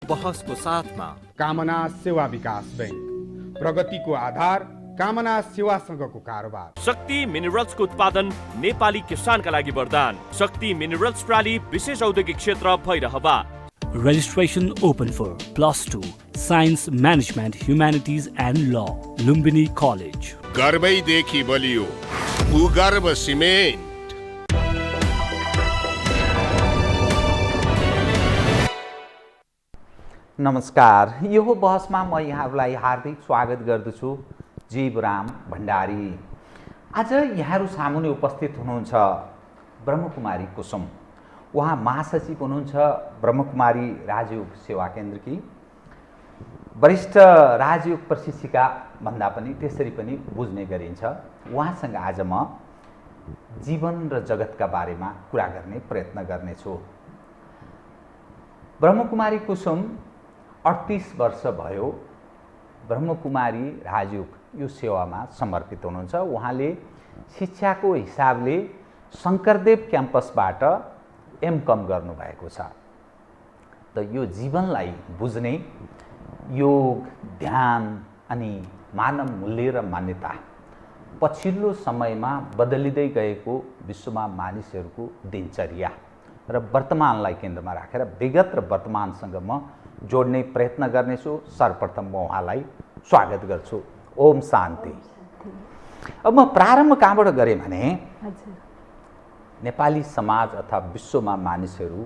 बहसको साथमा कामना सेवा विकास बैंक, प्रगतिको आधार कामना सेवासँगको कारोबार। शक्ति मिनरल्सको उत्पादन नेपाली किसानका लागि वरदान। शक्ति मिनरल्स प्राली विशेष औद्योगिक क्षेत्र Bhairahawa. Registration open for +2 Science Management Humanities and Law, Lumbini College. गर्वैदेखि बलियो भूगर्भ सिमेन्ट। नमस्कार, यो बहसमा म यहाँहरूलाई हार्दिक स्वागत गर्दछु। जीवराम भण्डारी। आज यहाँहरू सामुन्ने उपस्थित हुनुहुन्छ ब्रह्मकुमारी कुसुम। उहाँ महासचिव हुनुहुन्छ ब्रह्मकुमारी राजयोग सेवा केन्द्रकी। वरिष्ठ राजयोग प्रशिक्षिका भन्दा पनि त्यसरी पनि बुझ्ने गरिन्छ। उहाँसँग आज म जीवन र जगतका बारेमा कुरा गर्ने प्रयत्न गर्नेछु। ब्रह्मकुमारी कुसुम 38 वर्ष भयो ब्रह्मकुमारी राजयोग यो सेवामा समर्पित हुनुहुन्छ। उहाँले शिक्षाको हिसाबले शङ्करदेव क्याम्पसबाट एमकम गर्नुभएको छ। त यो जीवनलाई बुझ्ने योग, ध्यान अनि मानव मूल्य र मान्यता पछिल्लो समयमा बदलिँदै गएको विश्वमा मानिसहरूको दिनचर्या र वर्तमानलाई केन्द्रमा राखेर विगत र वर्तमानसँग म जोड्ने प्रयत्न गर्नेछु। सर्वप्रथम म उहाँलाई स्वागत गर्छु। ओम शान्ति। अब म प्रारम्भ कहाँबाट गरेँ भने नेपाली समाज अथवा विश्वमा मानिसहरू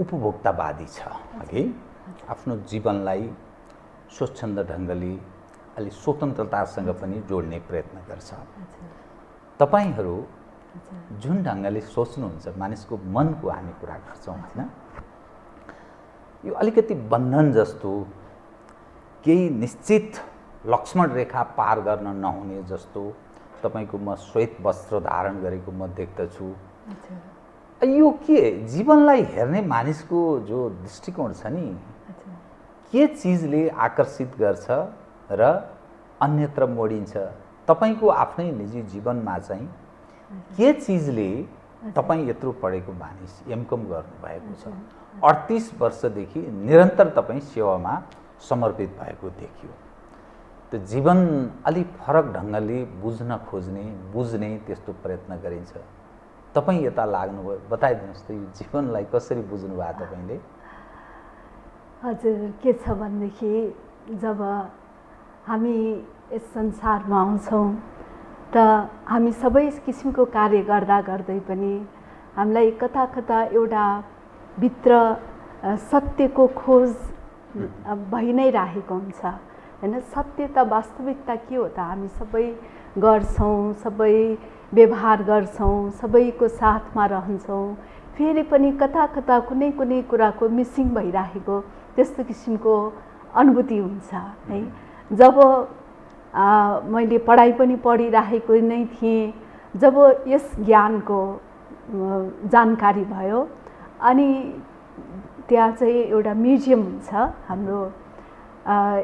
उपभोक्तावादी छ। अघि आफ्नो जीवनलाई स्वच्छन्द ढङ्गले अलि स्वतन्त्रतासँग पनि जोड्ने प्रयत्न गर्छ। तपाईहरू जुन ढङ्गले सोच्नुहुन्छ मानिसको मनको हामी कुरा गर्छौँ होइन, यो अलिकति बन्धन जस्तो, केही निश्चित लक्ष्मण रेखा पार गर्न नहुने जस्तो तपाईको म श्वेत वस्त्र धारण गरेको म देख्दछु। यो के जीवनलाई हेर्ने मानिसको जो दृष्टिकोण छ नि, के चिजले आकर्षित गर्छ र अन्यत्र मोडिन्छ। तपाईको आफ्नै निजी जीवनमा चाहिँ के चिजले तपाईँ यत्रो पढेको मानिस एमकम गर्नुभएको छ, 38 वर्षदेखि निरन्तर तपाईँ सेवामा समर्पित भएको देखियो। त्यो जीवन अलि फरक ढङ्गले बुझ्न खोज्ने, बुझ्ने त्यस्तो प्रयत्न गरिन्छ। तपाईँ यता लाग्नुभयो, बताइदिनुहोस् त यो जीवनलाई कसरी बुझ्नु भयो तपाईँले? हजुर, के छ भनेदेखि जब हामी यस संसारमा आउँछौँ त हामी सबै किसिमको कार्य गर्दा गर्दै पनि हामीलाई कता कता एउटा भित्र सत्यको खोज भइ नै राखेको हुन्छ होइन। सत्य त वास्तविकता के हो त हामी सबै गर्छौँ, सबै व्यवहार गर्छौँ, सबैको साथमा रहन्छौँ, फेरि पनि कता कता कुनै कुनै कुराको मिसिङ भइराखेको त्यस्तो किसिमको अनुभूति हुन्छ है। जब मैले पढाइ पनि पढिराखेको नै थिएँ, जब यस ज्ञानको जानकारी भयो अनि त्यहाँ चाहिँ एउटा म्युजियम हुन्छ हाम्रो,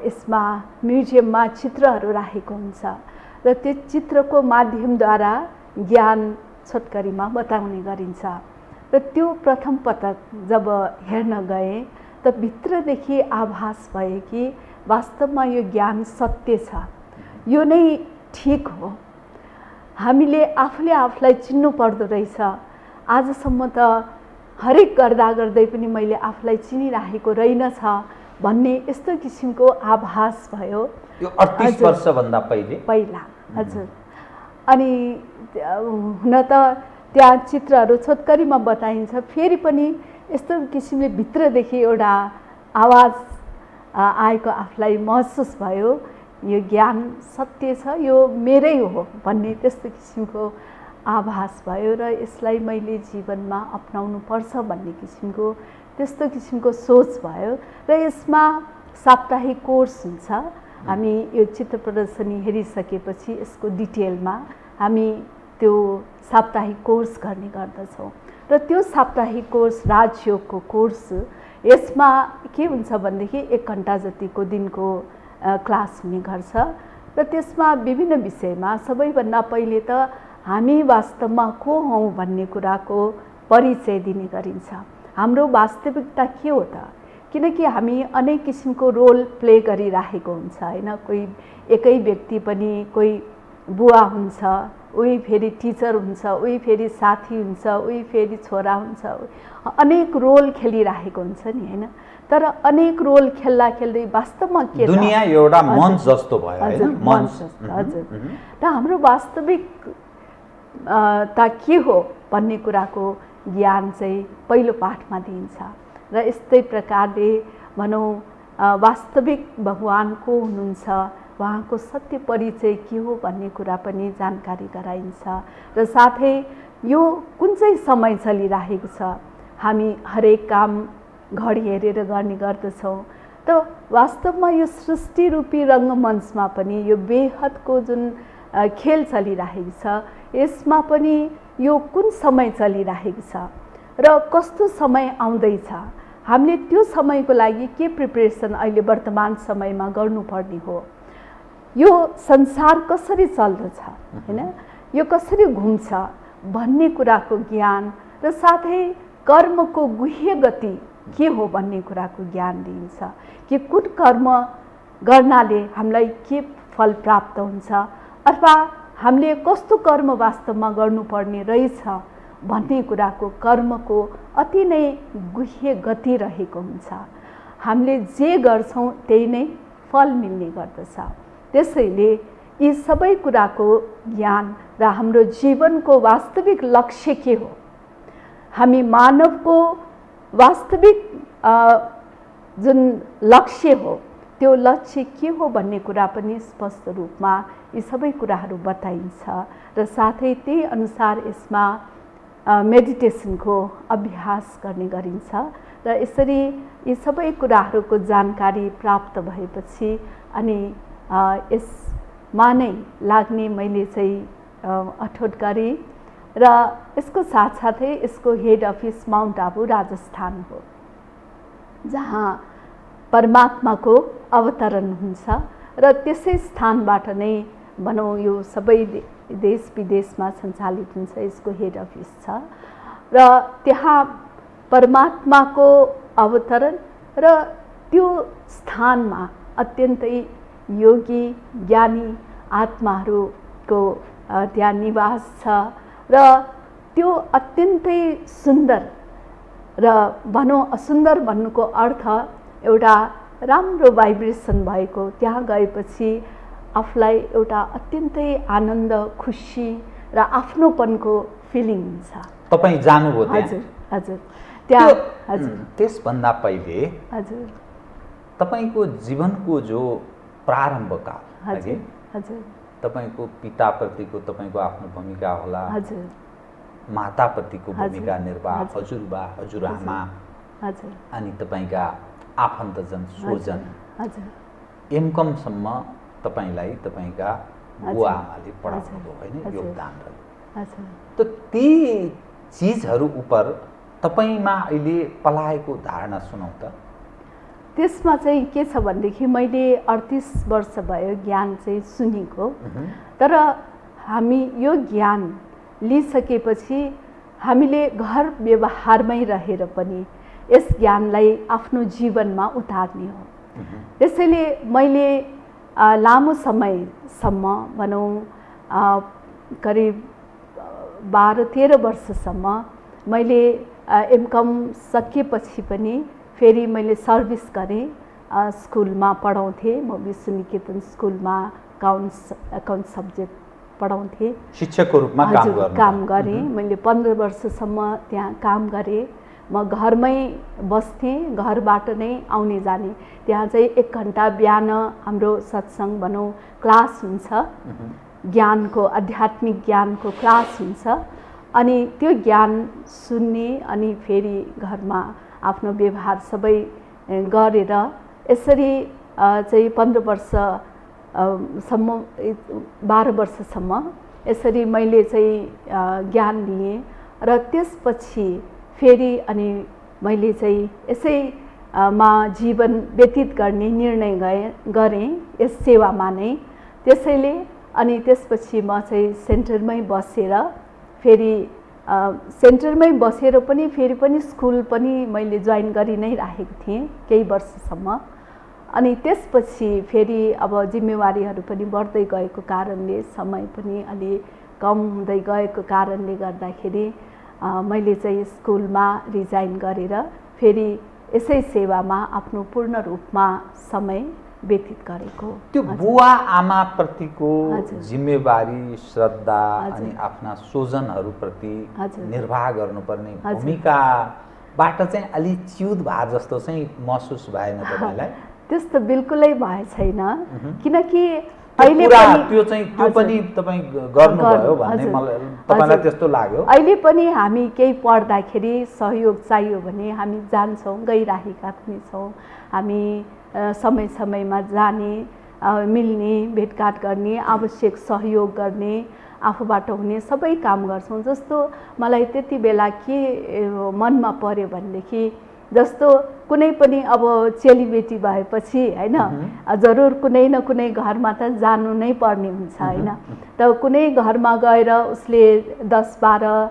यसमा म्युजियममा चित्रहरू राखेको हुन्छ र त्यो चित्रको माध्यमद्वारा ज्ञान छोटकरीमा बताउने गरिन्छ। र त्यो प्रथम पटक जब हेर्न गएँ त भित्रदेखि आभास भयो कि वास्तवमा यो ज्ञान सत्य छ, यो नै ठिक हो। हामीले आफूले आफूलाई चिन्नु पर्दो रहेछ। आजसम्म त हरेक गर्दा गर्दै पनि मैले आफूलाई चिनिराखेको रहेनछ भन्ने यस्तो किसिमको आभास भयो। यो 38 वर्षभन्दा पहिला। हजुर। अनि हुन त त्यहाँ चित्रहरू छोटकरीमा बताइन्छ, फेरि पनि यस्तो किसिमले भित्रदेखि एउटा आवाज आएको आफूलाई महसुस भयो, यो ज्ञान सत्य छ, यो मेरै हो भन्ने त्यस्तो किसिमको आभास भयो र यसलाई मैले जीवनमा अपनाउनु पर्छ भन्ने किसिमको त्यस्तो किसिमको सोच भयो। र यसमा साप्ताहिक कोर्स हुन्छ। हामी यो चित्र प्रदर्शनी हेरिसकेपछि यसको डिटेलमा हामी त्यो साप्ताहिक कोर्स गर्ने गर्दछौँ। र त्यो साप्ताहिक कोर्स राजयोगको कोर्स, यसमा के हुन्छ भनेदेखि 1 घन्टा जतिको दिनको क्लास हुने गर्छ र त्यसमा विभिन्न विषयमा सबैभन्दा पहिले त हामी वास्तवमा को हौं भन्ने कुराको परिचय दिने गरिन्छ। हाम्रो वास्तविकता के हो त, किनकि हामी अनेक किसिमको रोल प्ले गरिराखेको हुन्छ होइन। कोही एकै व्यक्ति पनि कोही बुवा हुन्छ, उही फेरि टिचर हुन्छ, उही फेरि साथी हुन्छ, उही फेरि छोरा हुन्छ, अनेक रोल खेलिराखेको हुन्छ नि होइन। तर अनेक रोल खेल्दा खेल्दै वास्तवमा के दुनिया एउटा मञ्च जस्तो भयो हजुर, हैन? मञ्च जस्तो, हजुर। त हाम्रो वास्तविक ता के हो भन्ने कुराको ज्ञान चाहिँ पहिलो पाठमा दिइन्छ र यस्तै प्रकारले भनौँ वास्तविक भगवान को हुनुहुन्छ, उहाँको सत्य परिचय के हो भन्ने कुरा पनि जानकारी गराइन्छ र साथै यो कुन चाहिँ समय चलिरहेको छ, हामी हरेक काम घडी हेरेर गर्ने गर्दछौँ। त वास्तवमा यो सृष्टि रूपी रङ्गमञ्चमा पनि यो बेहदको जुन खेल चलिरहेको छ, यसमा पनि यो कुन समय चलिरहेको छ र कस्तो समय आउँदैछ, हामीले त्यो समयको लागि के प्रिपरेसन अहिले वर्तमान समयमा गर्नुपर्ने हो, यो संसार कसरी चल्दछ हैन, यो कसरी घुम्छ भन्ने कुराको ज्ञान र साथै कर्मको गुह्य गति के हो भन्ने कुराको ज्ञान दिइन्छ कि कुन कर्म गर्नाले हामीलाई के फल प्राप्त हुन्छ अथवा हामीले कस्तो कर्म वास्तवमा गर्नुपर्ने रहेछ भन्ने कुराको कर्मको अति नै गुह्य गति रहेको हुन्छ। हामीले जे गर्छौँ त्यही नै फल मिल्ने गर्दछ। त्यसैले यी सबै कुराको ज्ञान र हाम्रो जीवनको वास्तविक लक्ष्य के हो, हामी मानवको वास्तविक जुन लक्ष्य हो त्यो लक्ष्य के हो भन्ने कुरा पनि स्पष्ट रूपमा यी सबै कुराहरू बताइन्छ र साथै त्यही अनुसार यसमा मेडिटेसनको अभ्यास गर्ने गरिन्छ र यसरी यी सबै कुराहरूको जानकारी प्राप्त भएपछि अनि यसमा नै लाग्ने मैले चाहिँ अठोट गरेँ र यसको साथसाथै यसको head office Mount Abu Rajasthan हो, जहाँ परमात्माको अवतरण हुन्छ र त्यसै स्थानबाट नै भनौँ यो सबै देश विदेशमा सञ्चालित हुन्छ, यसको हेड अफिस छ र त्यहाँ परमात्माको अवतरण र त्यो स्थानमा अत्यन्तै योगी ज्ञानी आत्माहरूको त्यहाँ निवास छ र त्यो अत्यन्तै सुन्दर र भनौँ असुन्दर भन्नुको अर्थ एउटा राम्रो भाइब्रेसन भएको, त्यहाँ गएपछि आफूलाई एउटा अत्यन्तै आनन्द खुसी र आफ्नोपनको फिलिङ हुन्छ। तपाईँ जानुभयो त्यहाँ? हजुर हजुर त्यहाँ हजुर। त्यसभन्दा पहिले हजुर तपाईँको जीवनको जो प्रारम्भकाल, हजुर हजुर, तपाईँको पिताप्रतिको तपाईँको आफ्नो भूमिका होला, हजुर माताप्रतिको भूमिका हजुर, निर्वाह, हजुर, हजुरबा हजुरआमा हजुर अनि तपाईँका आफन्तजन स्वजन, हजुर एमकमसम्म तपाईँलाई तपाईँका बुवा आमाले पढाउनु हजुर, भयो होइन, हजुर, योगदान रह्यो। हजुर। त ती चिजहरू उप तपाईँमा अहिले पलाएको धारणा सुनौ त। त्यसमा चाहिँ के छ भनेदेखि मैले 38 वर्ष भयो ज्ञान चाहिँ सुनेको, तर हामी यो ज्ञान लिइसकेपछि हामीले घर व्यवहारमै रहेर पनि यस ज्ञानलाई आफ्नो जीवनमा उतार्ने हो। त्यसैले मैले लामो समयसम्म भनौँ करिब 12-13 वर्षसम्म मैले एमकम सकेपछि पनि फेरि मैले सर्भिस गरेँ, स्कुलमा पढाउँथेँ, म विश्वनिकेतन स्कुलमा अकाउन्ट सब्जेक्ट पढाउँथेँ, शिक्षकको रूपमा काम गरेँ। मैले 15 वर्षसम्म त्यहाँ काम गरेँ। म घरमै बस्थेँ, घरबाट नै आउने जाने। त्यहाँ चाहिँ 1 घन्टा बिहान हाम्रो सत्सङ्ग भनौँ क्लास हुन्छ, ज्ञानको आध्यात्मिक ज्ञानको क्लास हुन्छ, अनि त्यो ज्ञान सुन्ने अनि फेरि घरमा आफ्नो व्यवहार सबै गरेर यसरी चाहिँ 15 वर्षसम्म 12 वर्षसम्म यसरी मैले चाहिँ ज्ञान लिएँ र त्यसपछि फेरि अनि मैले चाहिँ यसैमा जीवन व्यतीत गर्ने निर्णय गरेँ यस सेवामा नै। त्यसैले अनि त्यसपछि म चाहिँ सेन्टरमै बसेर फेरि सेन्टरमै बसेर पनि फेरि पनि स्कुल पनि मैले जोइन गरि नै राखेको थिएँ केही वर्षसम्म। अनि त्यसपछि फेरि अब जिम्मेवारीहरू पनि बढ्दै गएको कारणले समय पनि अलि कम हुँदै गएको कारणले गर्दाखेरि मैले चाहिँ स्कुलमा रिजाइन गरेर फेरि यसै सेवामा आफ्नो पूर्ण रूपमा समय व्यतीत गरेको। त्यो बुवा आमा प्रतिको जिम्मेवारी, श्रद्धा अनि आफ्ना स्वजनहरूप्रति निर्वाह गर्नुपर्ने भूमिकाबाट चाहिँ अलि च्युत भए जस्तो चाहिँ महसुस भएन तपाईलाई? त्यस्तो बिल्कुलै भए छैन, किनकि अहिले त्यो पनि तपाईँ गर्नुभयो भन्ने मलाई तपाईलाई त्यस्तो लाग्यो? अहिले पनि हामी केही पढ्दाखेरि सहयोग चाहियो भने हामी जान्छौँ, गइराखेका पनि छौँ। हामी समय समयमा जाने, मिल्ने, भेटघाट गर्ने, आवश्यक सहयोग गर्ने, आफूबाट हुने सबै काम गर्छौँ। जस्तो मलाई त्यति बेला के मनमा पर्यो भनेदेखि जस्तो कुनै पनि अब चेलीबेटी भएपछि होइन जरुर कुनै न कुनै घरमा त जानु नै पर्ने हुन्छ होइन। त कुनै घरमा गएर उसले 10-12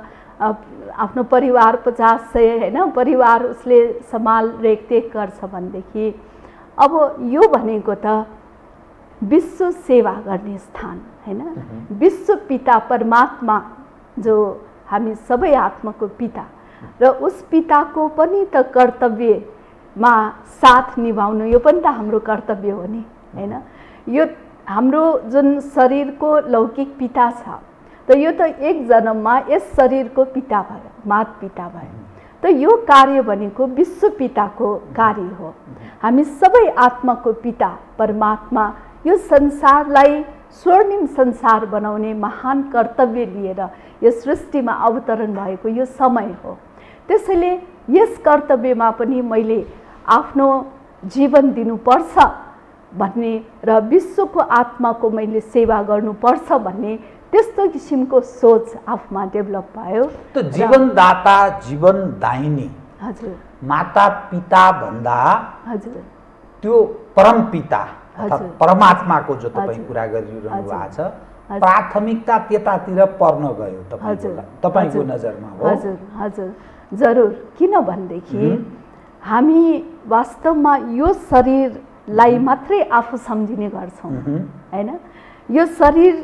आफ्नो परिवार 50-100 होइन परिवार उसले सम्हाल रेखदेख गर्छ भनेदेखि अब यो भनेको त विश्व सेवा गर्ने स्थान होइन। विश्व पिता परमात्मा जो हामी सबै आत्माको पिता र उस पिताको पनि त कर्तव्यमा साथ निभाउनु यो पनि त हाम्रो कर्तव्य हो नि होइन। यो हाम्रो जुन शरीरको लौकिक पिता छ त यो त एक जन्ममा यस शरीरको पिता भयो, मात पिता भयो। त यो कार्य भनेको विश्व पिताको कार्य हो। हामी सबै आत्माको पिता परमात्मा यो संसारलाई स्वर्णिम संसार बनाउने महान कर्तव्य लिएर यो सृष्टिमा अवतरण भएको यो समय हो। त्यसैले यस कर्तव्यमा पनि मैले आफ्नो जीवन दिनुपर्छ भन्ने र विश्वको आत्माको मैले सेवा गर्नुपर्छ भन्ने त्यस्तो किसिमको सोच आफूमा डेभलप भयो। त जीवनदाता, जीवनदायिनी हजुर माता पिता भन्दा हजुर त्यो परम पिता अर्थात् परमात्माको जो तपाईँ कुरा गरिरहनु भएको छ प्राथमिकता त्यतातिर पर्न गयो तपाईको नजरमा हो? हजुर हजुर जरुर। किन भनेदेखि हामी वास्तवमा यो शरीरलाई मात्रै आफू सम्झिने गर्छौँ होइन। यो शरीर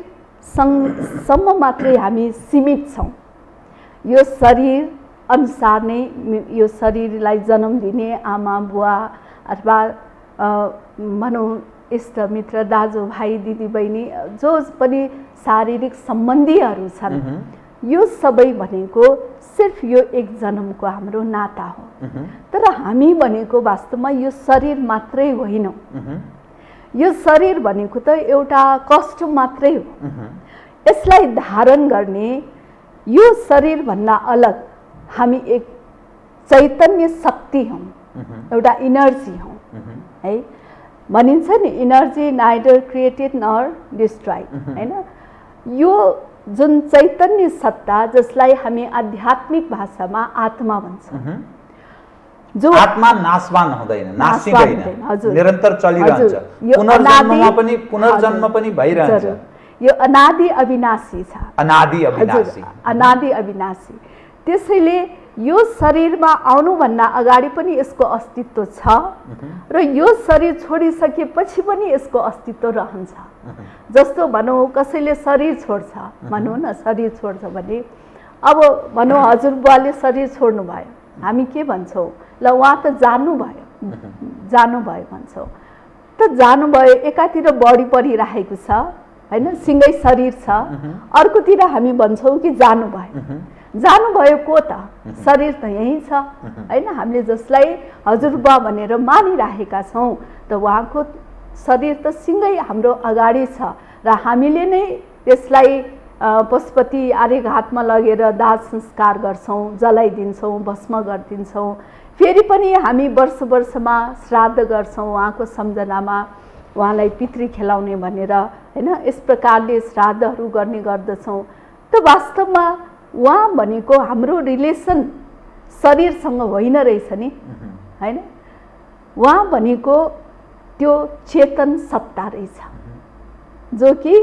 सम्म मात्रै हामी सीमित छौँ। यो शरीर अनुसार नै यो शरीरलाई जन्म दिने आमा बुवा अथवा भनौँ इष्टमित्र दाजुभाइ दिदीबहिनी जो पनि शारीरिक सम्बन्धीहरू छन् यो सबै भनेको सिर्फ यो एक जन्मको हाम्रो नाता हो। तर हामी भनेको वास्तवमा यो शरीर मात्रै होइनौँ। यो शरीर भनेको त एउटा कस्ट्युम मात्रै हो। यसलाई धारण गर्ने यो शरीरभन्दा अलग हामी एक चैतन्य शक्ति हौँ, एउटा इनर्जी हौँ है। भनिन्छ नि इनर्जी नाइदर क्रिएटेड नर डिस्ट्रोइड होइन। यो जुन चैतन्य सत्ता जसलाई हामी आध्यात्मिक भाषामा आत्मा भन्छौँ, जो आत्मा नाशवान हुँदैन, नासिदैन, निरन्तर चलिरहन्छ, पुनर्जन्म पनि भइरहन्छ। यो अनादि अविनाशी छ, अनादि अविनाशी, अनादि अविनाशी। त्यसैले यो शरीरमा आउनुभन्दा अगाडि पनि यसको अस्तित्व छ र यो शरीर छोडिसकेपछि पनि यसको अस्तित्व रहन्छ। जस्तो भनौँ कसैले शरीर छोड्छ, भनौँ न शरीर छोड्छ भने अब भनौँ हजुरबुवाले शरीर छोड्नु भयो, हामी के भन्छौँ? ल उहाँ त जानुभयो, जानुभयो भन्छौँ। त जानुभयो एकातिर बढी परिरहेको छ होइन, सिँगै शरीर छ, अर्कोतिर हामी भन्छौँ कि जानुभयो। जानुभयो को त? शरीर त यही छ होइन। हामीले जसलाई हजुरबा भनेर मानिराखेका छौँ त उहाँको शरीर त सिँगै हाम्रो अगाडि छ र हामीले नै त्यसलाई पशुपति आर्यघाटमा लगेर दाह संस्कार गर्छौँ, जलाइदिन्छौँ, भस्म गरिदिन्छौँ। फेरि पनि हामी वर्ष वर्षमा श्राद्ध गर्छौँ उहाँको सम्झनामा, उहाँलाई पितृ खेलाउने भनेर होइन। यस प्रकारले श्राद्धहरू गर्ने गर्दछौँ। त वास्तवमा उहाँ भनेको हाम्रो रिलेसन शरीरसँग होइन रहेछ नि होइन। उहाँ भनेको त्यो चेतन सत्ता रहेछ जो कि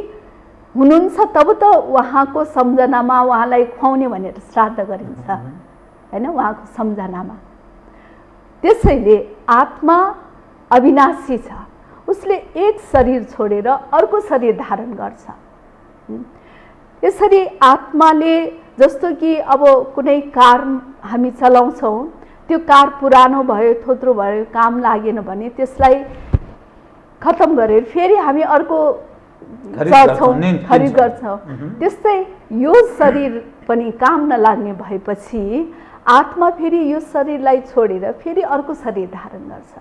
हुनुहुन्छ तब त उहाँको सम्झनामा उहाँलाई खुवाउने भनेर श्राद्ध गरिन्छ हैन, उहाँको सम्झनामा। त्यसैले आत्मा अविनाशी छ, उसले एक शरीर छोडेर अर्को शरीर धारण गर्छ। यसरी आत्माले जस्तो कि अब कुनै कार हामी चलाउँछौँ, त्यो कार पुरानो भयो, थोत्रो भयो, काम लागेन भने त्यसलाई खतम गरेर फेरि हामी अर्को चढ्छौँ, खरिद गर्छौँ। त्यस्तै यो शरीर पनि काम नलाग्ने भएपछि आत्मा फेरि यो शरीरलाई छोडेर फेरि अर्को शरीर धारण गर्छ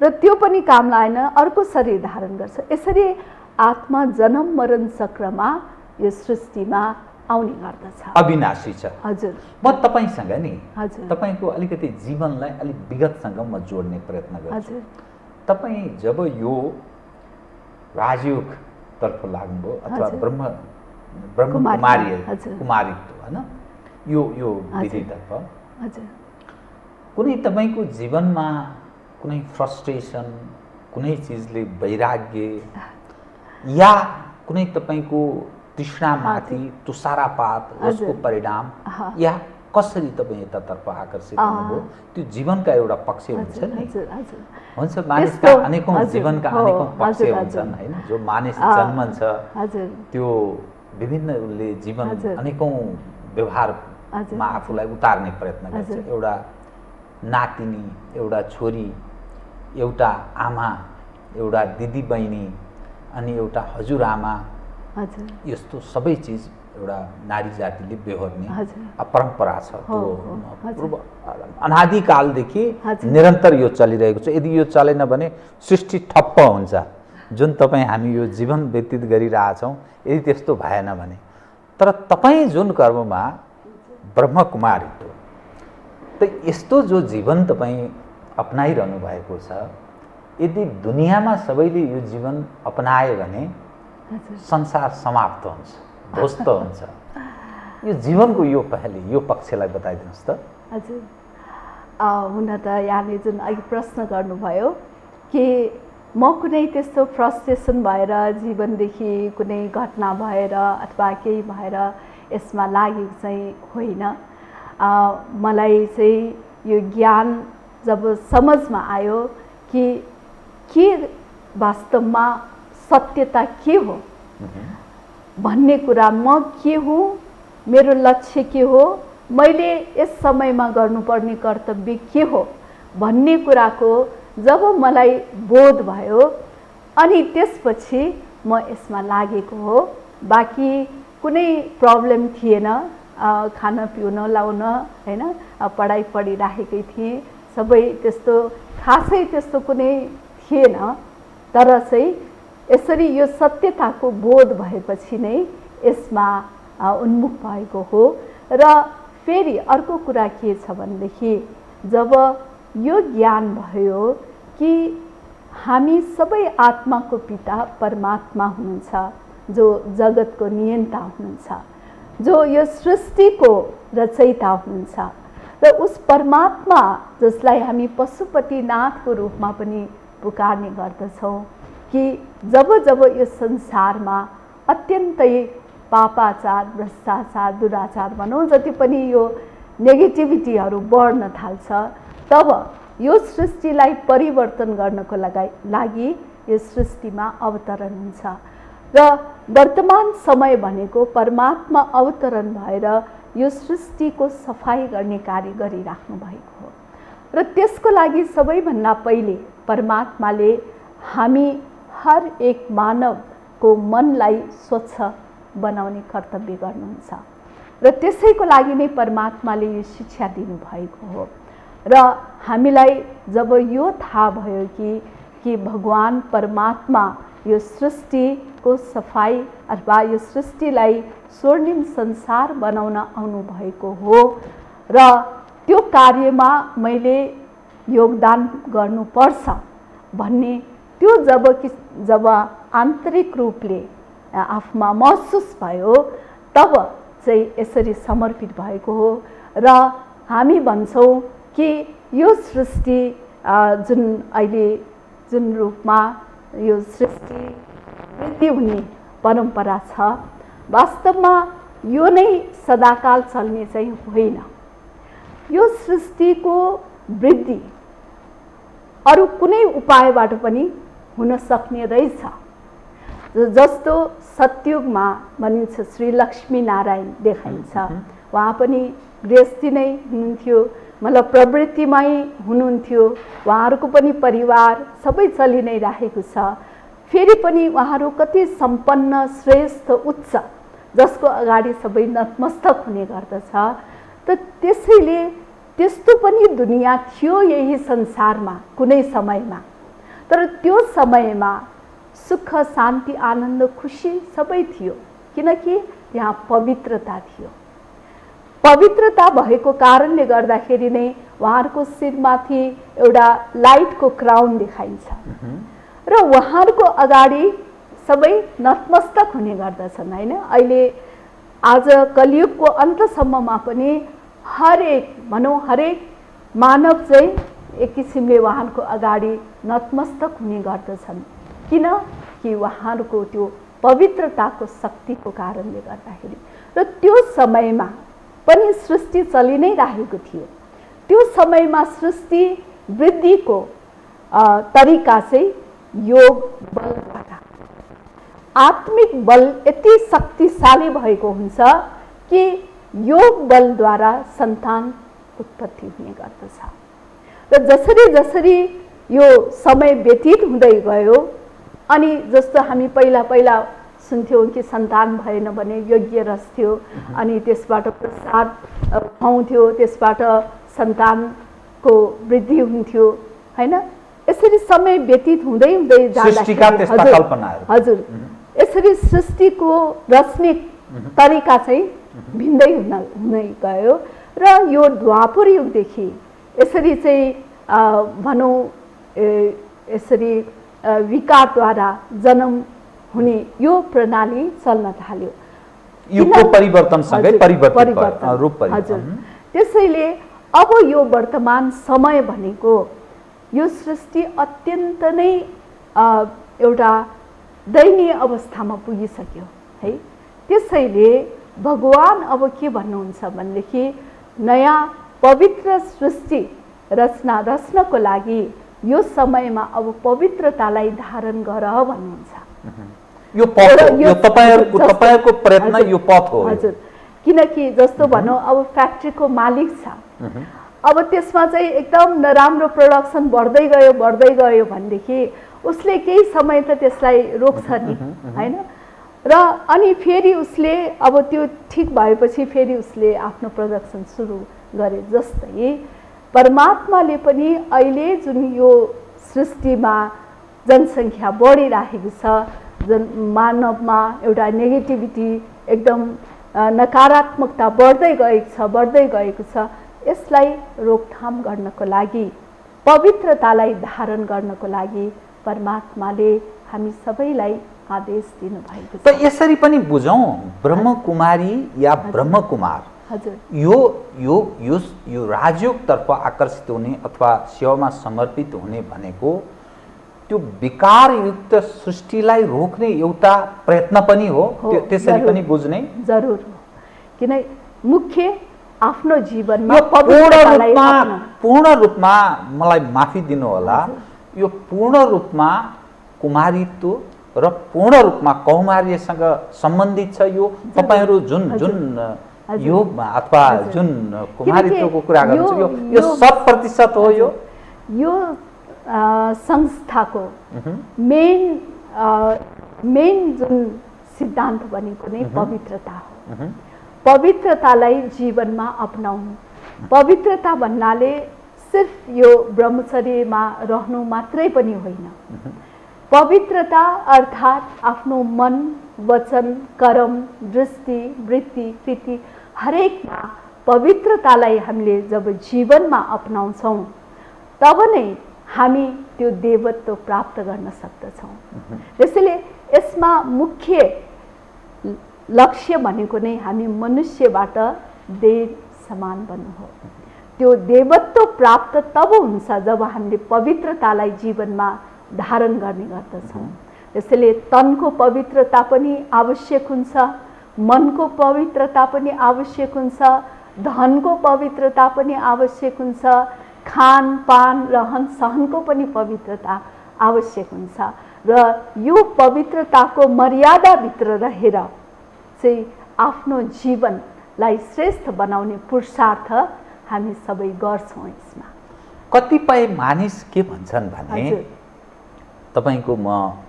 र त्यो पनि काम लागेन, अर्को शरीर धारण गर्छ। यसरी आत्मा जन्म मरण चक्रमा यो सृष्टिमा आउने गर्दछ, अविनाशी छ। हजुर। म तपाईसँग नि हजुर। तपाईको अलिकति जीवनलाई अलिक विगतसँग म जोड्ने प्रयत्न गर्छु। हजुर। तपाईँ जब यो राजयोग तर्फ लाग्नुभयो अथवा कुमारित्व हैन, यो विधितर्फ कुनै तपाईको जीवनमा कुनै फ्रस्ट्रेसन, कुनै चिजले वैराग्य या कुनै तपाईको तृष्णामाथि तुषारापात, जसको परिणाम या कसरी तपाईँ यतातर्फ आकर्षित हुनुभयो, त्यो जीवनका एउटा पक्ष हुन्छ नि। हुन्छ, मानिसका अनेकौं जीवनका अनेकौं पक्ष हुन्छन् हैन, जो मानिस जन्मन्छ त्यो विभिन्न उसले जीवन अनेकौं व्यवहारमा आफूलाई उतार्ने प्रयत्न गर्छ। एउटा नातिनी, एउटा छोरी, एउटा आमा, एउटा दिदी बहिनी अनि एउटा हजुरआमा, यस्तो सबै चिज एउटा नारी जातिले बेहोर्ने परम्परा छ। त्यो अनादिकालदेखि निरन्तर यो चलिरहेको छ। यदि यो चलेन भने सृष्टि ठप्प हुन्छ। जुन तपाईँ हामी यो जीवन व्यतीत गरिरहेछौँ, यदि त्यस्तो भएन भने। तर तपाईँ जुन कर्ममा ब्रह्मकुमारित्व, त यस्तो जो जीवन तपाईँ अपनाइरहनु भएको छ, यदि दुनियाँमा सबैले यो जीवन अपनाए भने संसार समाप्त हुन्छ, ध्वस्त हुन्छ। यो जीवनको यो पहले यो पक्षलाई बताइदिनुहोस् त। हजुर, हुन त यहाँले जुन अघि प्रश्न गर्नुभयो कि म कुनै त्यस्तो फ्रस्ट्रेसन भएर जीवनदेखि कुनै घटना भएर अथवा केही भएर यसमा लागेको चाहिँ होइन। मलाई चाहिँ यो ज्ञान जब समझमा आयो कि के वास्तवमा सत्यता के हो भन्ने कुरा, म के हुँ, मेरो लक्ष्य के हो, मैले यस समयमा गर्नुपर्ने कर्तव्य के हो भन्ने कुराको जब मलाई बोध भयो, अनि त्यसपछि म यसमा लागेको हो। बाँकी कुनै प्रब्लम थिएन, खान पिउन लाउन हैन, पढाइ पढिराखेकै थिएँ, सबै त्यस्तो खासै त्यस्तो कुनै थिएन। तर चाहिँ यसरी यो सत्यताको बोध भएपछि नै यसमा उन्मुख भएको हो। र फेरि अर्को कुरा के छ भनेदेखि, जब यो ज्ञान भयो कि हामी सबै आत्माको पिता परमात्मा हुनुहुन्छ, जो जगतको नियन्ता हुनुहुन्छ, जो यो सृष्टिको रचयिता हुनुहुन्छ, र उस परमात्मा जसलाई हामी पशुपतिनाथको रूपमा पनि पुकार्ने गर्दछौँ, कि जब जब यो संसारमा अत्यन्तै पापाचार, भ्रष्टाचार, दुराचार भनौँ, जति पनि यो नेगेटिभिटीहरू बढ्न थाल्छ, तब यो सृष्टिलाई परिवर्तन गर्नको लागि यो सृष्टिमा अवतरण हुन्छ। र वर्तमान समय भनेको परमात्मा अवतरण भएर यो सृष्टिको सफाई गर्ने कार्य गरिराख्नु भएको हो। र त्यसको लागि सबैभन्दा पहिले परमात्माले हामी हर एक मानवको मनलाई स्वच्छ बनाउने कर्तव्य गर्नुहुन्छ, र त्यसैको लागि नै परमात्माले यो शिक्षा दिनुभएको हो। र हामीलाई जब यो थाहा भयो कि भगवान परमात्मा यो सृष्टिको सफाई अथवा यो सृष्टिलाई स्वर्णिम संसार बनाउन आउनुभएको हो, र त्यो कार्यमा मैले योगदान गर्नुपर्छ भन्ने त्यो जब आन्तरिक रूपले आफूमा महसुस भयो, तब चाहिँ यसरी समर्पित भएको हो। र हामी भन्छौँ कि यो सृष्टि जुन अहिले जुन रूपमा यो सृष्टि वृद्धि हुने परम्परा छ, वास्तवमा यो नै सदाकाल चल्ने चाहिँ होइन। यो सृष्टिको वृद्धि अरू कुनै उपायबाट पनि हुन सक्ने रहेछ। जस्तो सतयुगमा भनिन्छ श्री लक्ष्मी नारायण देखाइन्छ, उहाँ पनि गृहस्थी नै हुनुहुन्थ्यो, मतलब प्रवृत्तिमै हुनुहुन्थ्यो, उहाँहरूको पनि परिवार सबै चलि नै राखेको छ। फेरि पनि उहाँहरू कति सम्पन्न श्रेष्ठ उच्च जसको अगाडि सबै नतमस्तक हुने गर्दछ। त त्यसैले त्यस्तो पनि दुनियाँ थियो यही संसारमा कुनै समयमा, तर त्यो समयमा सुख शान्ति आनन्द खुसी सबै थियो, किनकि त्यहाँ पवित्रता थियो। पवित्रता भएको कारणले गर्दाखेरि नै उहाँहरूको शिरमाथि एउटा लाइटको क्राउन देखाइन्छ र उहाँहरूको अगाडि सबै नतमस्तक हुने गर्दछन् हैन। अहिले आज कलियुगको अन्तसम्ममा पनि हरेक मानव चाहिँ एक किसिमले उहाँहरूको अगाडि नतमस्तक हुने गर्दछन्, किनकि उहाँहरूको त्यो पवित्रताको शक्तिको कारणले गर्दाखेरि। र त्यो समयमा पनि सृष्टि चलि नै राखेको थियो। त्यो समयमा सृष्टि वृद्धिको तरिका चाहिँ योग बलबाट, आत्मिक बल यति शक्तिशाली भएको हुन्छ कि योग बलद्वारा सन्तान उत्पत्ति हुने गर्दछ। र जसरी जसरी यो समय व्यतीत हुँदै गयो, अनि जस्तो हामी पहिला सुन्थ्यौँ कि सन्तान भएन भने यज्ञ रच्थ्यो, अनि त्यसबाट प्रसाद खुवाउँथ्यो, त्यसबाट सन्तानको वृद्धि हुन्थ्यो हैन। यसरी समय व्यतीत हुँदै हुँदै जाँदाखेरि हजुर यसरी सृष्टिको रच्ने तरिका चाहिँ भिन्दै हुँदै गयो। र यो द्वापर युगदेखि यसरी चाहिँ भनौँ यसरी विकारद्वारा जन्म हुने यो प्रणाली चल्न थाल्यो। युगको परिवर्तनसँगै परिवर्तन। हजुर, त्यसैले अब यो वर्तमान समय भनेको यो सृष्टि अत्यन्त नै एउटा दयनीय अवस्थामा पुगिसक्यो है। त्यसैले भगवान अब के भन्नुहुन्छ भनेदेखि नयाँ पवित्र सृष्टि रच्नको लागि यो समयमा अब पवित्रतालाई धारण गर भन्नुहुन्छ। यो तपाईहरुको प्रयत्न यो पथ हो। हजुर, किनकि जस्तो भनौँ अब फ्याक्ट्रीको मालिक छ, अब त्यसमा चाहिँ एकदम नराम्रो प्रोडक्सन बढ्दै गयो भनेदेखि उसले केही समय त त्यसलाई रोक्छ नि हैन। र अनि फेरि उसले अब त्यो ठिक भएपछि फेरि उसले आफ्नो प्रोडक्सन सुरु गरे। जस्तै परमात्माले पनि अहिले जुन यो सृष्टिमा जनसङ्ख्या बढिरहेको छ, मानवमा एउटा नेगेटिभिटी एकदम नकारात्मकता बढ्दै गएको छ, यसलाई रोकथाम गर्नको लागि पवित्रतालाई धारण गर्नको लागि परमात्माले हामी सबैलाई आदेश दिनुभएको छ। त यसरी पनि बुझौँ ब्रह्मकुमारी या ब्रह्मकुमार हजुर यो राजयोगतर्फ आकर्षित हुने अथवा सेवामा समर्पित हुने भनेको त्यो विकारयुक्त सृष्टिलाई रोक्ने एउटा प्रयत्न पनि हो। त्यसरी पनि बुझ्ने जरुर हो, किन मुख्य आफ्नो जीवनमा पूर्ण रूपमा मलाई माफी दिनु होला, यो पूर्ण रूपमा कुमारीत्व र पूर्ण रूपमा कौमार्यसँग सम्बन्धित छ। यो तपाईहरु जुन योगमा अथवा जुन कुमारीत्वको कुरा गर्नुहुन्छ यो 100% हो। यो संस्थाको मेन जुन सिद्धान्त भनेको नै पवित्रता हो। पवित्रतालाई जीवनमा अपनाउनु। पवित्रता भन्नाले सिर्फ यो ब्रह्मचर्यमा रहनु मात्रै पनि होइन। पवित्रता अर्थात् आफ्नो मन, वचन, कर्म, दृष्टि, वृत्ति, कृति हरेकमा पवित्रतालाई हामीले जब जीवनमा अपनाउँछौँ तब नै हामी त्यो देवत्व प्राप्त गर्न सक्दछौँ। त्यसैले यसमा मुख्य लक्ष्य भनेको नै हामी मनुष्यबाट देव समान बन्नु हो। त्यो देवत्व प्राप्त तब हुन्छ जब हामीले पवित्रतालाई जीवनमा धारण गर्ने गर्दछौँ। त्यसैले तनको पवित्रता पनि आवश्यक हुन्छ, मनको पवित्रता पनि आवश्यक हुन्छ, धनको पवित्रता पनि आवश्यक हुन्छ, खानपान रहन सहनको पनि पवित्रता आवश्यक हुन्छ र यो पवित्रताको मर्यादाभित्र रहेर चाहिँ आफ्नो जीवनलाई श्रेष्ठ बनाउने पुरुषार्थ हामी सबै गर्छौँ। यसमा कतिपय मानिस के भन्छन् भने हजुर तपाईको म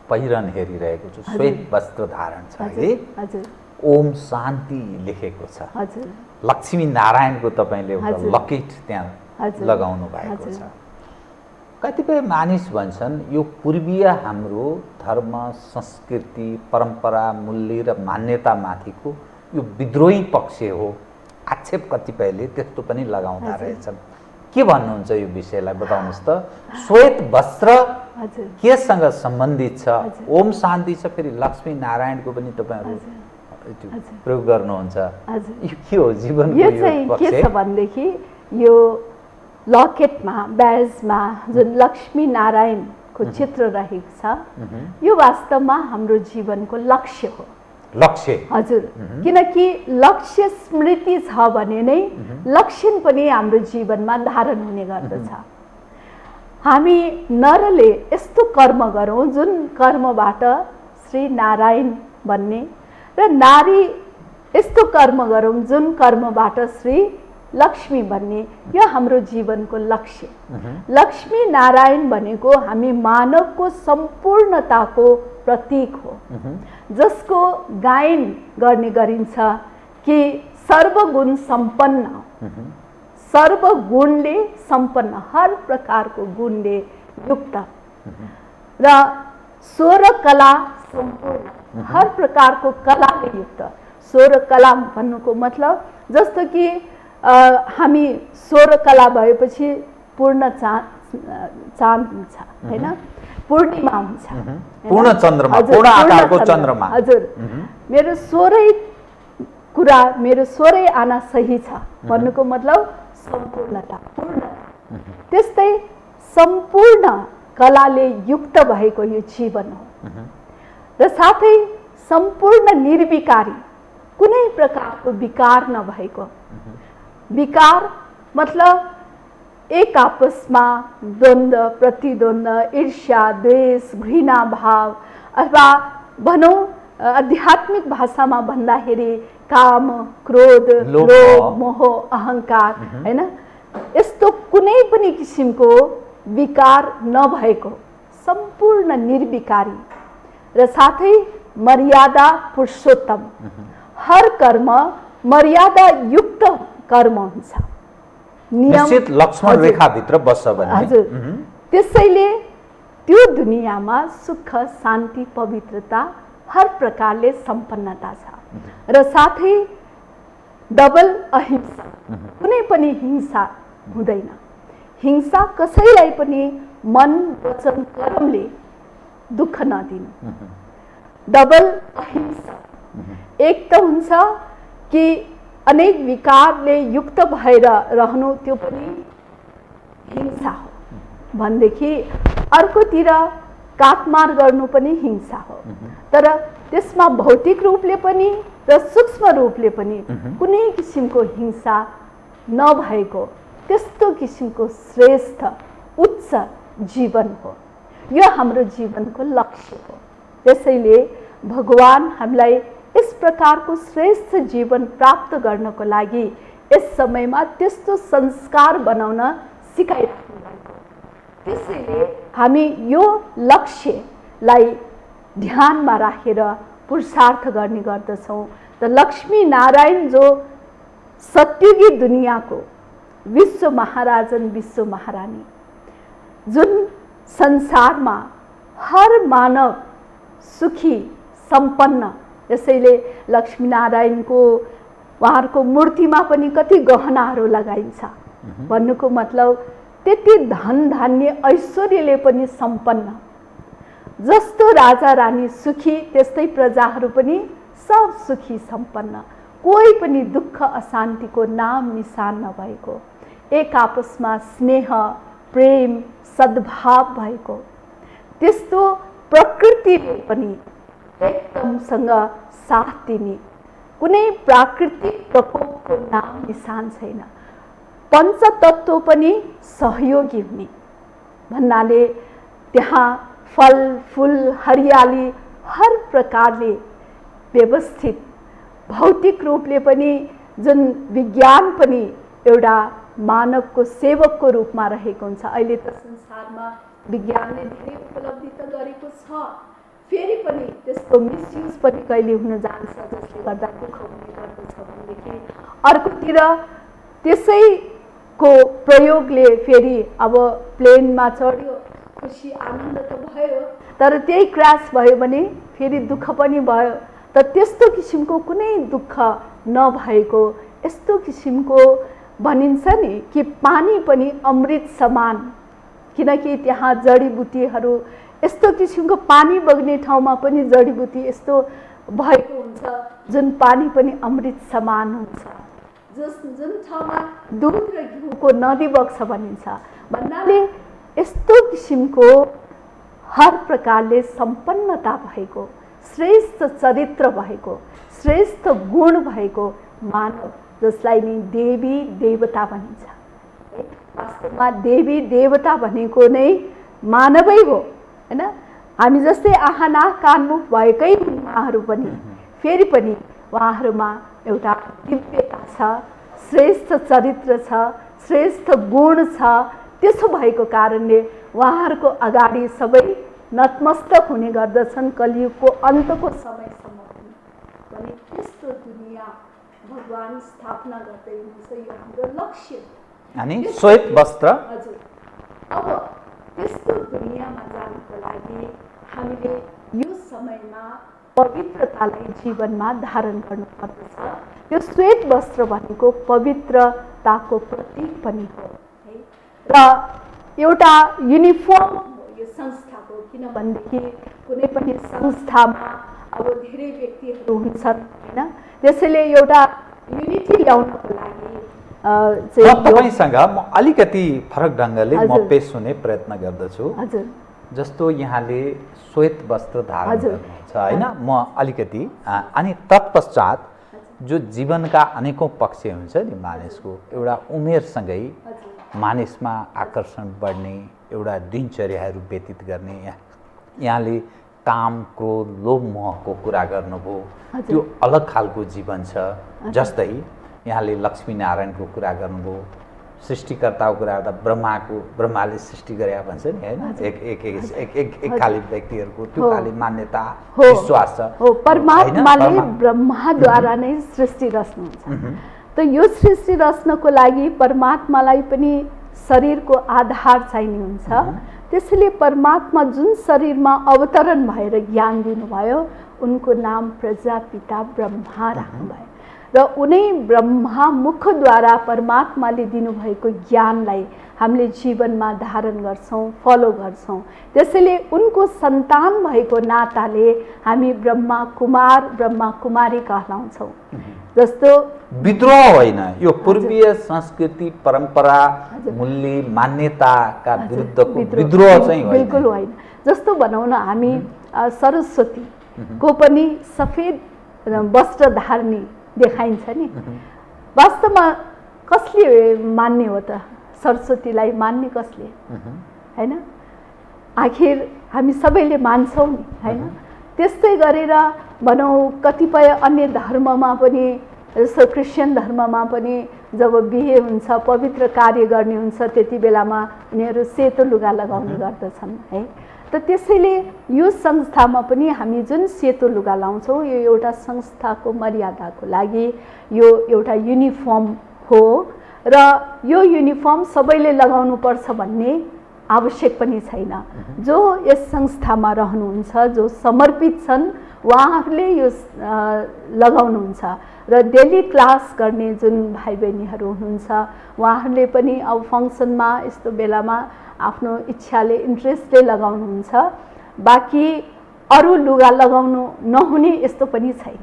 पहिरन हेरिरहेको छु, श्वेत वस्त्र धारण छ है, हजुर ओम शान्ति लेखेको छ, हजुर लक्ष्मी नारायणको तपाईले एउटा हजुर। लकेट त्यहाँ हजुर। लगाउनु भएको हजुर। छ। कतिपय मानिस भन्छन् यो पूर्वीय हाम्रो धर्म संस्कृति परम्परा मूल्य र मान्यतामाथिको यो विद्रोही पक्ष हो, आक्षेप कतिपयले त्यस्तो पनि लगाउँदा हजुर। रहेछन्। के भन्नुहुन्छ यो विषयलाई बताउनुहोस् त? श्वेत वस्त्र हजुर केसँग सम्बन्धित छ? हजुर। ओम शान्ति छ, फेरि लक्ष्मी नारायणको पनि तपाईहरु त्यो हजुर। प्रयोग गर्नुहुन्छ। हजुर यो के हो जीवनको यो यो चाहिँ पक्ष? के छ भनेदेखि यो लकेटमा ब्याजमा जुन लक्ष्मी नारायणको चित्र रहेको छ, यो वास्तवमा हाम्रो जीवनको लक्ष्य हो। लक्ष्य हजुर, किनकि लक्ष्य स्मृति छ भने नै लक्षण पनि हाम्रो जीवनमा धारण हुने गर्दछ। हामी नरले यस्तो कर्म गरौँ जुन कर्मबाट श्री नारायण बन्ने र नारी यस्तो कर्म गरौँ जुन कर्मबाट श्री लक्ष्मी बन्ने, यो हाम्रो जीवनको लक्ष्य। लक्ष्मी नारायण भनेको हामी मानवको सम्पूर्णताको प्रतीक हो, जसको गायन गर्ने गरिन्छ कि सर्वगुण सम्पन्न, सर्वगुणले सम्पन्न, हर प्रकारको गुणले युक्त र 16 कला सम्पूर्ण, हर प्रकारको कलाले युक्त। 16 कला भन्नुको मतलब जस्तो कि हामी 16 कला भएपछि पूर्ण चाँद हुन्छ हैन, पूर्णिमा हुन्छ, पूर्ण चन्द्रमा, पूर्ण आकारको चन्द्रमा। हजुर, मेरो 16 कुरा, मेरो 16 आना सही छ भन्नुको मतलब सम्पूर्णता, पूर्णता। त्यस्तै सम्पूर्ण कलाले युक्त भएको यो जीवन हो र साथै सम्पूर्ण निर्विकारी, कुनै प्रकारको विकार नभएको। विकार मतलब एक आपसमा द्वन्द्व, प्रतिद्वन्द्व, ईर्ष्या, द्वेष, घृणा भाव, अथवा भनौँ आध्यात्मिक भाषामा भन्दाखेरि काम, क्रोध, लोभ, मोह, अहंकार, हैन, यस्तो कुनै पनि किसिमको विकार नभएको सम्पूर्ण निर्विकारी र साथै मर्यादा पुरुषोत्तम। हर कर्म मर्यादा युक्त कर्म हुन्छ, निश्चित लक्ष्मण रेखाभित्र बस्छ भने। हजुर, त्यसैले त्यो दुनियाँमा सुख, शान्ति, पवित्रता हर प्रकारले सम्पन्नता छ र साथै डबल अहिंसा, कुनै पनि हिंसा हुँदैन। हिंसा कसैलाई पनि मन, वचन, कर्मले दुःख नदिनु। डबल अहिंसा, एक त हुन्छ कि अनेक विकारले युक्त भएर रहनु, त्यो पनि हिंसा हो भनेदेखि अर्कोतिर काटमार गर्नु पनि हिंसा हो। तर त्यसमा भौतिक रूपले पनि र सूक्ष्म रूपले पनि कुनै किसिमको हिंसा नभएको त्यस्तो किसिमको श्रेष्ठ उच्च जीवन हो। यो हाम्रो जीवनको लक्ष्य हो। त्यसैले भगवान हामीलाई यस प्रकारको श्रेष्ठ जीवन प्राप्त गर्नको लागि यस समयमा त्यस्तो संस्कार बनाउन सिकाइराख्नु भएको। त्यसैले हामी यो लक्ष्यलाई ध्यानमा राखेर पुरुषार्थ गर्ने गर्दछौँ। त लक्ष्मी नारायण जो सत्युगी दुनियाँको विश्व महाराजन, विश्व महारानी, जुन संसारमा हर मानव सुखी सम्पन्न, यसैले लक्ष्मीनारायणको उहाँहरूको मूर्तिमा पनि कति गहनाहरू लगाइन्छ भन्नुको मतलब त्यति धन धान्य ऐश्वर्यले पनि सम्पन्न। जस्तो राजा रानी सुखी त्यस्तै प्रजाहरू पनि सब सुखी सम्पन्न, कोही पनि दुःख अशान्तिको नाम निशान नभएको, एक आपसमा स्नेह, प्रेम, सद्भाव भएको, त्यस्तो प्रकृतिले पनि एकदमसँग साथ दिने, कुनै प्राकृतिक प्रकोपको नाम निशान छैन। पञ्चतत्त्व पनि सहयोगी हुने भन्नाले त्यहाँ फल फूल हरियाली हर प्रकारले व्यवस्थित, भौतिक रूपले पनि जुन विज्ञान पनि एउटा मानवको सेवकको रूपमा रहेको हुन्छ। अहिले त संसारमा विज्ञानले धेरै उपलब्धि त गरेको छ, फेरि पनि त्यसको मिसयुज पनि कहिले हुन जान्छ, जसले गर्दा दुःख हुने गर्दछ भनेदेखि अर्कोतिर त्यसैको प्रयोगले फेरि अब प्लेनमा चढ्यो, खुसी आनन्द त भयो, तर त्यही क्रास भयो भने फेरि दुःख पनि भयो। त त्यस्तो किसिमको कुनै दुःख नभएको, यस्तो किसिमको भनिन्छ नि कि पानी पनि अमृत समान, किनकि त्यहाँ जडीबुटीहरू यस्तो किसिमको पानी बग्ने ठाउँमा पनि जडीबुटी यस्तो भएको हुन्छ जुन पानी पनि अमृत समान हुन्छ। जुन ठाउँमा दुध र घिउको नदी बग्छ भनिन्छ, भन्नाले यस्तो किसिमको हर प्रकारले सम्पन्नता भएको, श्रेष्ठ चरित्र भएको, श्रेष्ठ गुण भएको मानव, जसलाई नि देवी देवता भनिन्छ। वास्तवमा देवी देवता भनेको नै मानवै हो, हैन? हामी जस्तै आँखा नाक कान मुख भएकै उहाँहरू पनि, फेरि पनि उहाँहरूमा एउटा दिव्यता छ, श्रेष्ठ चरित्र छ, श्रेष्ठ गुण छ। त्यसो भएको कारणले उहाँहरूको अगाडि सबै नतमस्तक हुने गर्दछन् कलियुगको अन्तको समयसम्म पनि। त्यस्तो दुनियाँ भगवान स्थापना गर्दै हुनुहुन्छ, यो हाम्रो लक्ष्य अनि श्वेत वस्त्र। हजुर, अब त्यस्तो दुनियाँमा जानको लागि हामीले यो समयमा पवित्रतालाई जीवनमा धारण गर्नुपर्दछ। यो श्वेत वस्त्र भनेको पवित्रताको प्रतीक पनि हो है, र एउटा युनिफर्म यो संस्थाको, किनभनेदेखि कुनै पनि संस्थामा अब धेरै व्यक्तिहरू हुन्छन्, हैन? त्यसैले एउटा युनिटी ल्याउनको लागि तपाईसँग म अलिकति फरक ढङ्गले म पेश हुने प्रयत्न गर्दछु। हजुर, जस्तो यहाँले श्वेत वस्त्र धारण गर्नुहुन्छ, होइन? म अलिकति अनि तत्पश्चात जो जीवनका अनेकौँ पक्ष हुन्छ नि मानिसको, एउटा उमेरसँगै मानिसमा आकर्षण बढ्ने, एउटा दिनचर्याहरू व्यतीत गर्ने, यहाँले काम क्रोध लोभ मोहको कुरा गर्नुभयो, त्यो अलग खालको जीवन छ। जस्तै यहाँले लक्ष्मीनारायणको कुरा गर्नुभयो, सृष्टिकर्ताको कुरा गर्दा ब्रह्माले सृष्टि गरे भन्छ नि, होइन? एक खाले व्यक्तिहरूको त्यो खाले मान्यता विश्वास छ। हो, परमात्माले ब्रह्माद्वारा नै सृष्टि रच्नुहुन्छ। त यो सृष्टि रच्नको लागि परमात्मालाई पनि शरीरको आधार चाहिने हुन्छ। त्यसैले परमात्मा जुन शरीरमा अवतरण भएर ज्ञान दिनुभयो, उनको नाम प्रजापिता ब्रह्मा राख्नुभयो, र उनै ब्रह्मा मुखद्वारा परमात्माले दिनुभएको ज्ञानलाई हामीले जीवनमा धारण गर्छौँ, फलो गर्छौँ। त्यसैले उनको सन्तान भएको नाताले हामी ब्रह्मा कुमार ब्रह्मा कुमारी कहलाउँछौँ। जस्तो विद्रोह होइन, यो पूर्वीय संस्कृति परम्परा मूल्य मान्यताका विरुद्धको विद्रोह चाहिँ होइन, बिल्कुल होइन। जस्तो भनौँ न, हामी सरस्वतीको पनि सफेद वस्त्र धार्ने देखाइन्छ नि, वास्तवमा कसले मान्ने हो त? सरस्वतीलाई मान्ने कसले? हैन? आखिर हामी सबैले मान्छौँ नि, हैन? त्यस्तै गरेर भनौँ कतिपय अन्य धर्ममा पनि, जस्तो क्रिस्चियन धर्ममा पनि जब बिहे हुन्छ, पवित्र कार्य गर्ने हुन्छ, त्यति बेलामा उनीहरू सेतो लुगा लगाउने गर्दछन् है। त त्यसैले यो संस्थामा पनि हामी जुन सेतो लुगा लाउँछौँ, यो एउटा संस्थाको मर्यादाको लागि यो एउटा युनिफर्म हो, र यो युनिफर्म सबैले लगाउनुपर्छ भन्ने आवश्यक पनि छैन। जो यस संस्थामा रहनुहुन्छ, जो समर्पित छन्, उहाँहरूले यो लगाउनुहुन्छ, र डेली क्लास गर्ने जुन भाइ बहिनीहरू हुनुहुन्छ, उहाँहरूले पनि अब फङ्सनमा यस्तो बेलामा आफ्नो इच्छाले इन्ट्रेस्टले लगाउनुहुन्छ। बाँकी अरू लुगा लगाउनु नहुने यस्तो पनि छैन।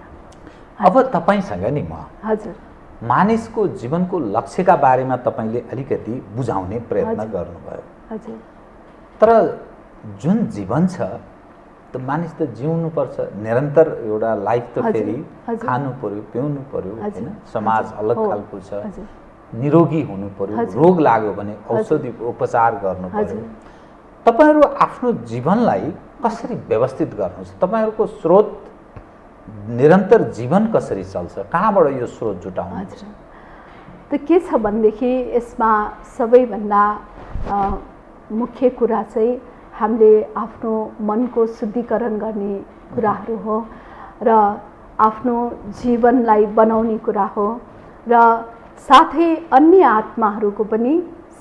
अब तपाईँसँग नि म हजुर मानिसको जीवनको लक्ष्यका बारेमा तपाईँले अलिकति बुझाउने प्रयत्न गर्नुभयो। हजुर, तर जुन जीवन छ त मानिस त जिउनु पर्छ, निरन्तर एउटा लाइफ त हजुर, फेरि हजुर। खानु पर्यो, पिउनु पर्यो हजुर, हैन। समाज हजुर, अलग हो, खालको छ, हजुर। निरोगी हुनु पर्यो, हजुर। रोग लाग्यो भने हजुर। औषधि उपचार गर्नु पर्यो। हजुर। तपाईहरु आफ्नो जीवनलाई कसरी व्यवस्थित गर्नुहुन्छ? तपाईहरुको स्रोत निरन्तर जीवन कसरी चल्छ? कहाँबाट यो स्रोत जुटाउनुहुन्छ? हजुर। त के छ भनेदेखि यसमा सबैभन्दा मुख्य कुरा चाहिँ हामीले आफ्नो मनको शुद्धिकरण गर्ने कुराहरू हो र आफ्नो जीवनलाई बनाउने कुरा हो र साथै अन्य आत्माहरूको पनि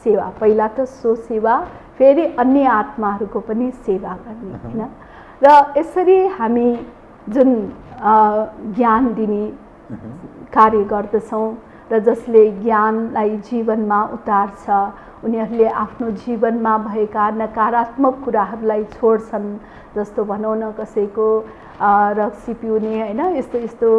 सेवा। पहिला त सो सेवा, फेरि अन्य आत्माहरूको पनि सेवा गर्ने हैन। र यसरी हामी जुन ज्ञान दिने कार्य गर्दछौँ र जसले ज्ञानलाई जीवनमा उतार्छ, उनीहरूले आफ्नो जीवनमा भएका नकारात्मक कुराहरूलाई छोड्छन्। जस्तो भनौँ न, कसैको रक्सी पिउने हैन, यस्तो यस्तो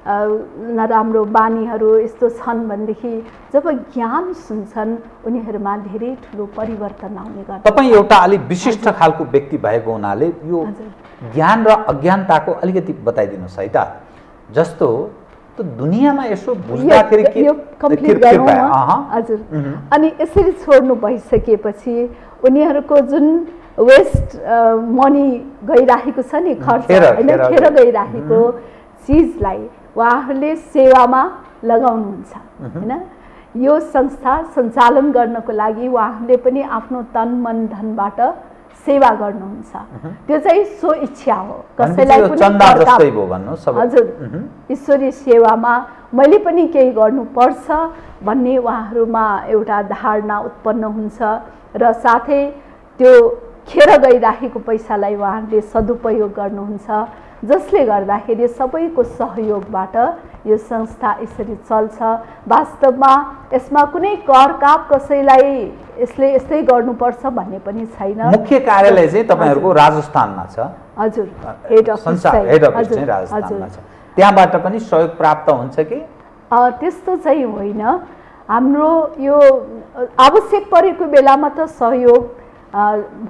नराम्रो बानीहरू यस्तो छन् भनेदेखि जब ज्ञान सुन्छन् उनीहरूमा धेरै ठुलो परिवर्तन आउने गर्छ। तपाईँ एउटा अलिक विशिष्ट खालको व्यक्ति भएको हुनाले यो ज्ञान र अज्ञानताको अलिकति बताइदिनुहोस् है त। जस्तो त दुनियाँमा यसो बुझ्दाखेरि के यो कम्प्लिट गरौँ हजुर। अनि यसरी छोड्नु भइसकेपछि उनीहरूको जुन वेस्ट मनी गइरहेको छ नि, खर्च हैन, खेर गइरहेको चिजलाई उहाँहरूले सेवामा लगाउनुहुन्छ हैन। यो संस्था सञ्चालन गर्नको लागि उहाँहरूले पनि आफ्नो तन मन धनबाट सेवा गर्नुहुन्छ। त्यो चाहिँ सो इच्छा हो, कसैलाई पनि हजुर ईश्वरीय सेवामा मैले पनि केही गर्नुपर्छ भन्ने उहाँहरूमा एउटा धारणा उत्पन्न हुन्छ र साथै त्यो खेर गइराखेको पैसालाई उहाँहरूले सदुपयोग गर्नुहुन्छ, जसले गर्दाखेरि सबैको सहयोगबाट यो संस्था यसरी चल्छ। वास्तवमा यसमा कुनै करकाप कसैलाई यसले यस्तै गर्नुपर्छ भन्ने पनि छैन। मुख्य कार्यालय चाहिँ तपाईहरुको राजस्थानमा छ। हजुर, हेड अफिस चाहिँ राजस्थानमा छ। त्यहाँबाट पनि सहयोग प्राप्त हुन्छ कि? त्यस्तो चाहिँ होइन। हाम्रो यो आवश्यक परेको बेलामा त सहयोग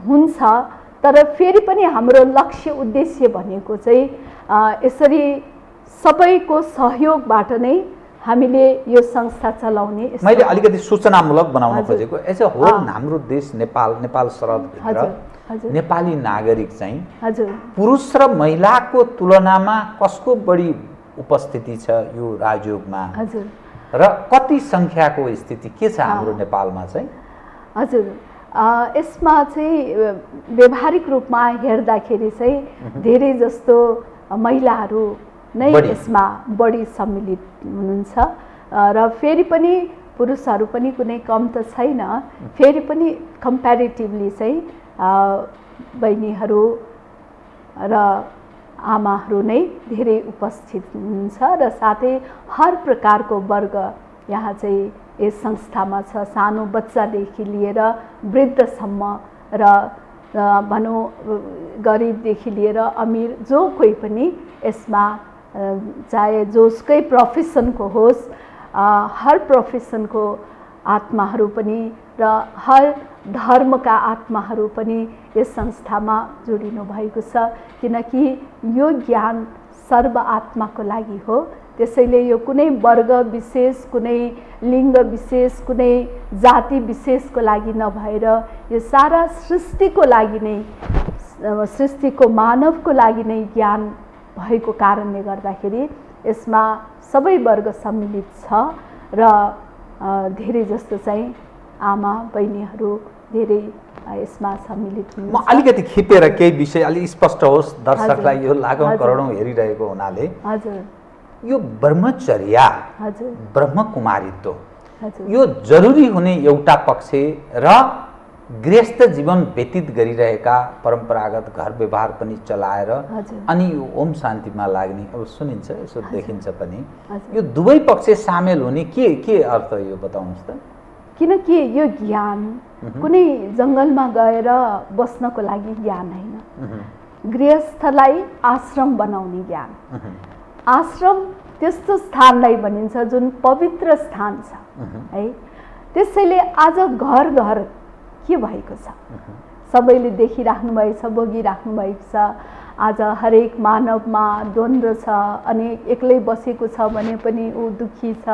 हुन्छ, तर फेरि पनि हाम्रो लक्ष्य उद्देश्य भनेको चाहिँ यसरी सबैको सहयोगबाट नै हामीले यो संस्था चलाउने। मैले अलिकति सूचनामूलक बनाउन खोजेको यसो हो। हाम्रो देश नेपाल सरहदभित्र नेपाली नागरिक चाहिँ पुरुष र महिलाको तुलनामा कसको बढी उपस्थिति छ यो राजयोगमा र कति संख्याको स्थिति के छ हाम्रो नेपालमा चाहिँ? हजुर, यसमा चाहिँ व्यवहारिक रूपमा हेर्दाखेरि चाहिँ धेरै जस्तो महिलाहरू नै यसमा बढी सम्मिलित हुनुहुन्छ र फेरि पनि पुरुषहरू पनि कुनै कम त छैन। फेरि पनि कम्प्यारेटिभली चाहिँ बहिनीहरू र आमाहरू नै धेरै उपस्थित हुनुहुन्छ र साथै हर प्रकारको वर्ग यहाँ चाहिँ यस संस्थामा छ। सानो बच्चादेखि लिएर वृद्धसम्म र भनौँ गरिबदेखि लिएर अमीर जो कोही पनि यसमा चाहे जोसकै प्रोफेसनको होस्, हर प्रोफेसनको आत्माहरू पनि र हर धर्मका आत्माहरू पनि यस संस्थामा जोडिनु भएको छ। किनकि यो ज्ञान सर्व आत्माको लागि हो। त्यसैले यो कुनै वर्ग विशेष, कुनै लिङ्ग विशेष, कुनै जाति विशेषको लागि नभएर यो सारा सृष्टिको लागि नै, सृष्टिको मानवको लागि नै ज्ञान भएको कारणले गर्दाखेरि यसमा सबै वर्ग सम्मिलित छ र धेरै जस्तो चाहिँ आमा बहिनीहरू धेरै यसमा सम्मिलित हुनुहुन्छ। म अलिकति खिपेर केही विषय अलि स्पष्ट होस् दर्शकलाई, यो लाखौं करोडौं हेरिरहेको हुनाले हजुर यो ब्रह्मचर्या, हजुर ब्रह्मकुमारीत्व हजुर यो जरुरी हुने एउटा पक्ष र गृहस्थ जीवन व्यतीत गरिरहेका परम्परागत घर व्यवहार पनि चलाएर अनि यो ओम शान्तिमा लाग्ने अब सुनिन्छ, यसो देखिन्छ पनि, यो दुवै पक्ष सामेल हुने के अर्थ यो बताउनुहोस् त? किनकि यो ज्ञान कुनै जङ्गलमा गएर बस्नको लागि ज्ञान होइन। गृहस्थलाई आश्रम बनाउने ज्ञान। आश्रम त्यस्तो स्थानलाई भनिन्छ जुन पवित्र स्थान छ है। त्यसैले आज घर घर के भएको छ सबैले देखिराख्नु भएको छ, भोगिराख्नु भएको छ। आज हरेक मानवमा द्वन्द्व छ, अनेक एक्लै बसेको छ भने पनि ऊ दुःखी छ,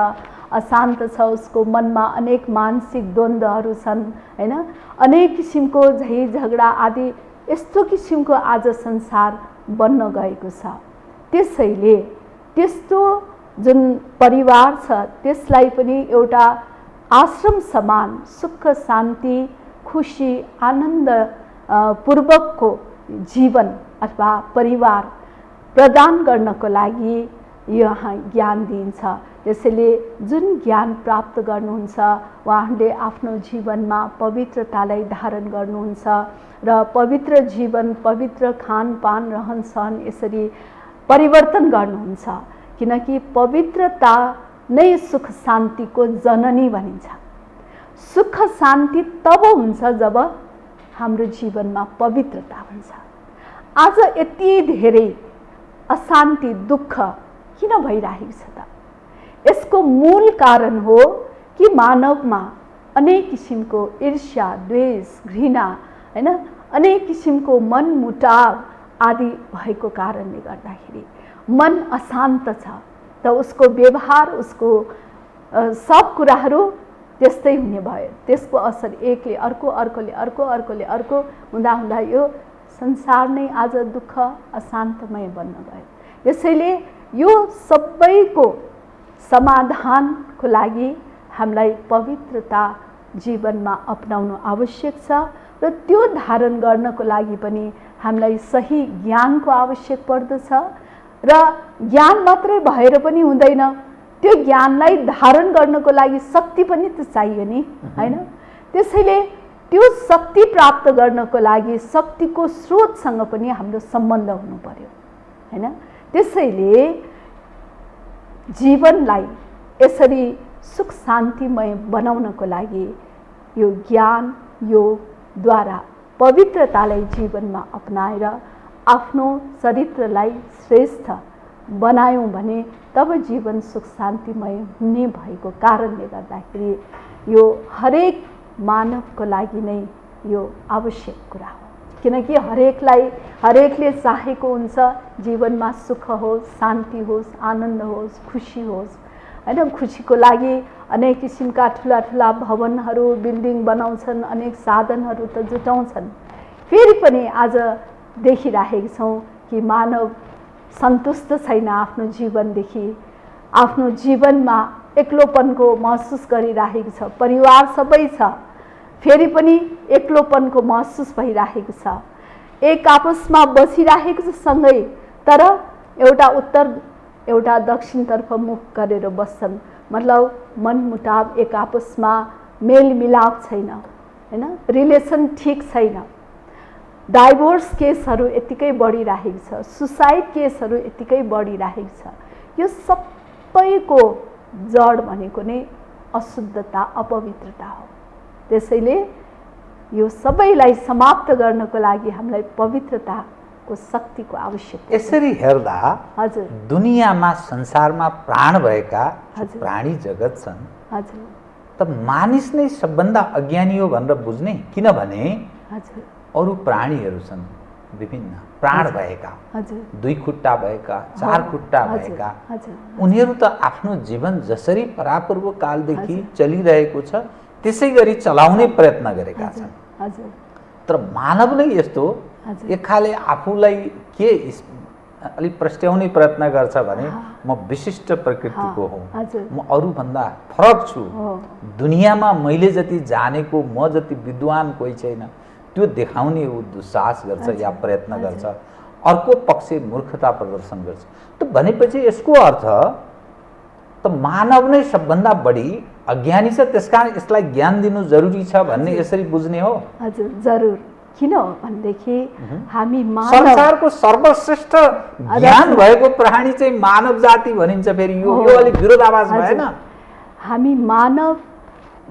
अशान्त छ, उसको मनमा अनेक मानसिक द्वन्द्वहरू छन् हैन। अनेक किसिमको झै झगडा आदि यस्तो किसिमको आज संसार बन्न गएको छ। त्यसैले त्यस्तो जुन परिवार छ त्यसलाई पनि एउटा आश्रम समान सुख शान्ति खुशी आनन्द पूर्वकको जीवन अथवा परिवार प्रदान गर्नको लागि यहाँ ज्ञान दिन्छ। त्यसैले जुन ज्ञान प्राप्त गर्नुहुन्छ उहाँहरूले आफ्नो जीवनमा पवित्रतालाई धारण गर्नुहुन्छ र पवित्र जीवन पवित्र खानपान रहनसहन यसरी परिवर्तन गर्नुहुन्छ, किनकि पवित्रता नै सुख शान्तिको जननी भनिन्छ। सुख शान्ति तब हुन्छ जब हाम्रो जीवनमा पवित्रता हुन्छ। आज यति धेरै अशान्ति दुःख किन भइरहेको छ त? यसको मूल कारण हो कि मानवमा अनेक किसिमको ईर्ष्या द्वेष घृणा हैन, अनेक किसिमको मनमुटाव आदि भएको कारणले गर्दाखेरि मन अशान्त छ, त उसको व्यवहार उसको सब कुराहरू त्यस्तै हुने भयो। त्यसको असर एकले अर्को अर्कोले अर्को अर्कोले अर्को हुँदा हुँदा यो संसार नै आज दुःख अशान्तमय बन्न गयो। यसैले यो सबैको समाधानको लागि हामीलाई पवित्रता जीवनमा अपनाउनु आवश्यक छ र त्यो धारण गर्नको लागि पनि हामीलाई सही ज्ञानको आवश्यक पर्दछ र ज्ञान मात्रै भएर पनि हुँदैन, त्यो ज्ञानलाई धारण गर्नको लागि शक्ति पनि त चाहियो नि हैन। त्यसैले त्यो शक्ति प्राप्त गर्नको लागि शक्तिको स्रोतसँग पनि हाम्रो सम्बन्ध हुनु पर्यो हैन। त्यसैले जीवनलाई यसरी सुख शान्तिमय बनाउनको लागि यो ज्ञान योगद्वारा पवित्रतालाई जीवनमा अपनाएर आफ्नो चरित्रलाई श्रेष्ठ बनायौं भने तब जीवन सुख शान्तिमय हुने भएको कारणले गर्दाखेरि यो हरेक मानवको लागि नै यो आवश्यक कुरा हो। किनकि हरेकले चाहेको हुन्छ जीवनमा सुख होस्, शान्ति होस्, आनन्द होस्, खुसी होस् हैन। खुसीको लागि अनेक किसिमका ठुला ठुला भवनहरू बिल्डिङ बनाउँछन्, अनेक साधनहरू त जुटाउँछन्। फेरि पनि आज देखिरहेका छौँ कि मानव सन्तुष्ट छैन आफ्नो जीवनदेखि, आफ्नो जीवनमा एक्लोपनको महसुस गरिरहेको छ। परिवार सबै छ, फेरि पनि एक्लोपनको महसुस भइरहेको छ। एक आपसमा बसिरहेको छ सँगै, तर एउटा उत्तर एउटा दक्षिणतर्फ मुख गरेर बस्छन्। मतलब मनमुटाव, एक आपसमा मेलमिलाप छैन हैन, रिलेसन ठिक छैन। डाइभोर्स केसहरू यतिकै बढिरहेको छ, सुसाइड केसहरू यतिकै बढिरहेको छ। यो सबैको जड भनेको नै अशुद्धता अपवित्रता हो। त्यसैले यो सबैलाई समाप्त गर्नको लागि हामीलाई पवित्रताको शक्तिको आवश्यकता। यसरी हेर्दा हजुर दुनियाँमा संसारमा प्राण भएका प्राणी जगत छन्, हजुर त मानिस नै सबभन्दा अज्ञानी हो भनेर बुझ्ने। किनभने हजुर अरू प्राणीहरू छन् विभिन्न प्राण भएका, दुई खुट्टा भएका, चार खुट्टा भएका, उनीहरू त आफ्नो जीवन जसरी परापूर्व कालदेखि चलिरहेको छ त्यसै गरी चलाउने प्रयत्न गरेका छन्। तर मानव नै यस्तो एक खाले आफूलाई के अलिक प्रस्ट्याउने प्रयत्न गर्छ भने म विशिष्ट प्रकृतिको हुँ, म अरूभन्दा फरक छु, दुनियाँमा मैले जति जानेको म जति विद्वान कोही छैन, त्यो देखाउने ऊ दुस्साहस गर्छ या प्रयत्न गर्छ। अर्को पक्ष मूर्खता प्रदर्शन गर्छ। त भनेपछि यसको अर्थ त मानव नै सबभन्दा बढी अज्ञानी छ, त्यसकारण यसलाई ज्ञान दिनु जरुरी छ भन्ने यसरी बुझ्ने हो। हजुर जरुर। किन भनेदेखि हामी संसारको सर्वश्रेष्ठ ज्ञान भएको प्राणी चाहिँ मानव जाति भनिन्छ। फेरि यो अलिक विरोधाभास भएन? हामी मानव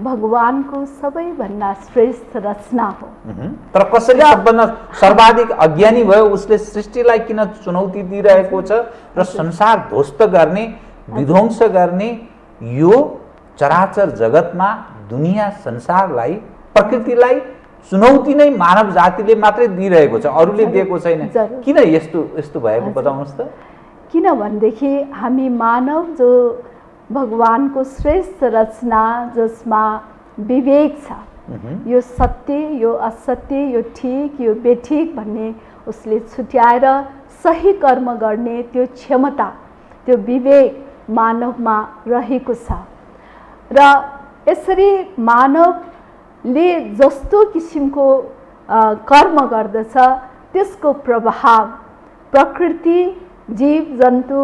भगवानको सबैभन्दा श्रेष्ठ रचना हो। तर कसरी सबभन्दा सर्वाधिक अज्ञानी भयो, उसले सृष्टिलाई किन चुनौती दिइरहेको छ र संसार ध्वस्त गर्ने विध्वंस गर्ने यो चराचर जगतमा दुनिया संसारलाई प्रकृतिलाई चुनौती नै मानव जातिले मात्रै दिइरहेको छ, अरूले दिएको छैन। जरुर। किन यस्तो भएको बताउनुहोस् त? किनभनेदेखि हामी मानव जो भगवानको श्रेष्ठ रचना, जसमा विवेक छ, यो सत्य, यो असत्य, यो ठिक, यो बेठिक भन्ने उसले छुट्याएर सही कर्म गर्ने त्यो क्षमता, त्यो विवेक मानवमा रहेको छ। र यसरी मानवले जस्तो किसिमको कर्म गर्दछ त्यसको प्रभाव प्रकृति, जीव जन्तु,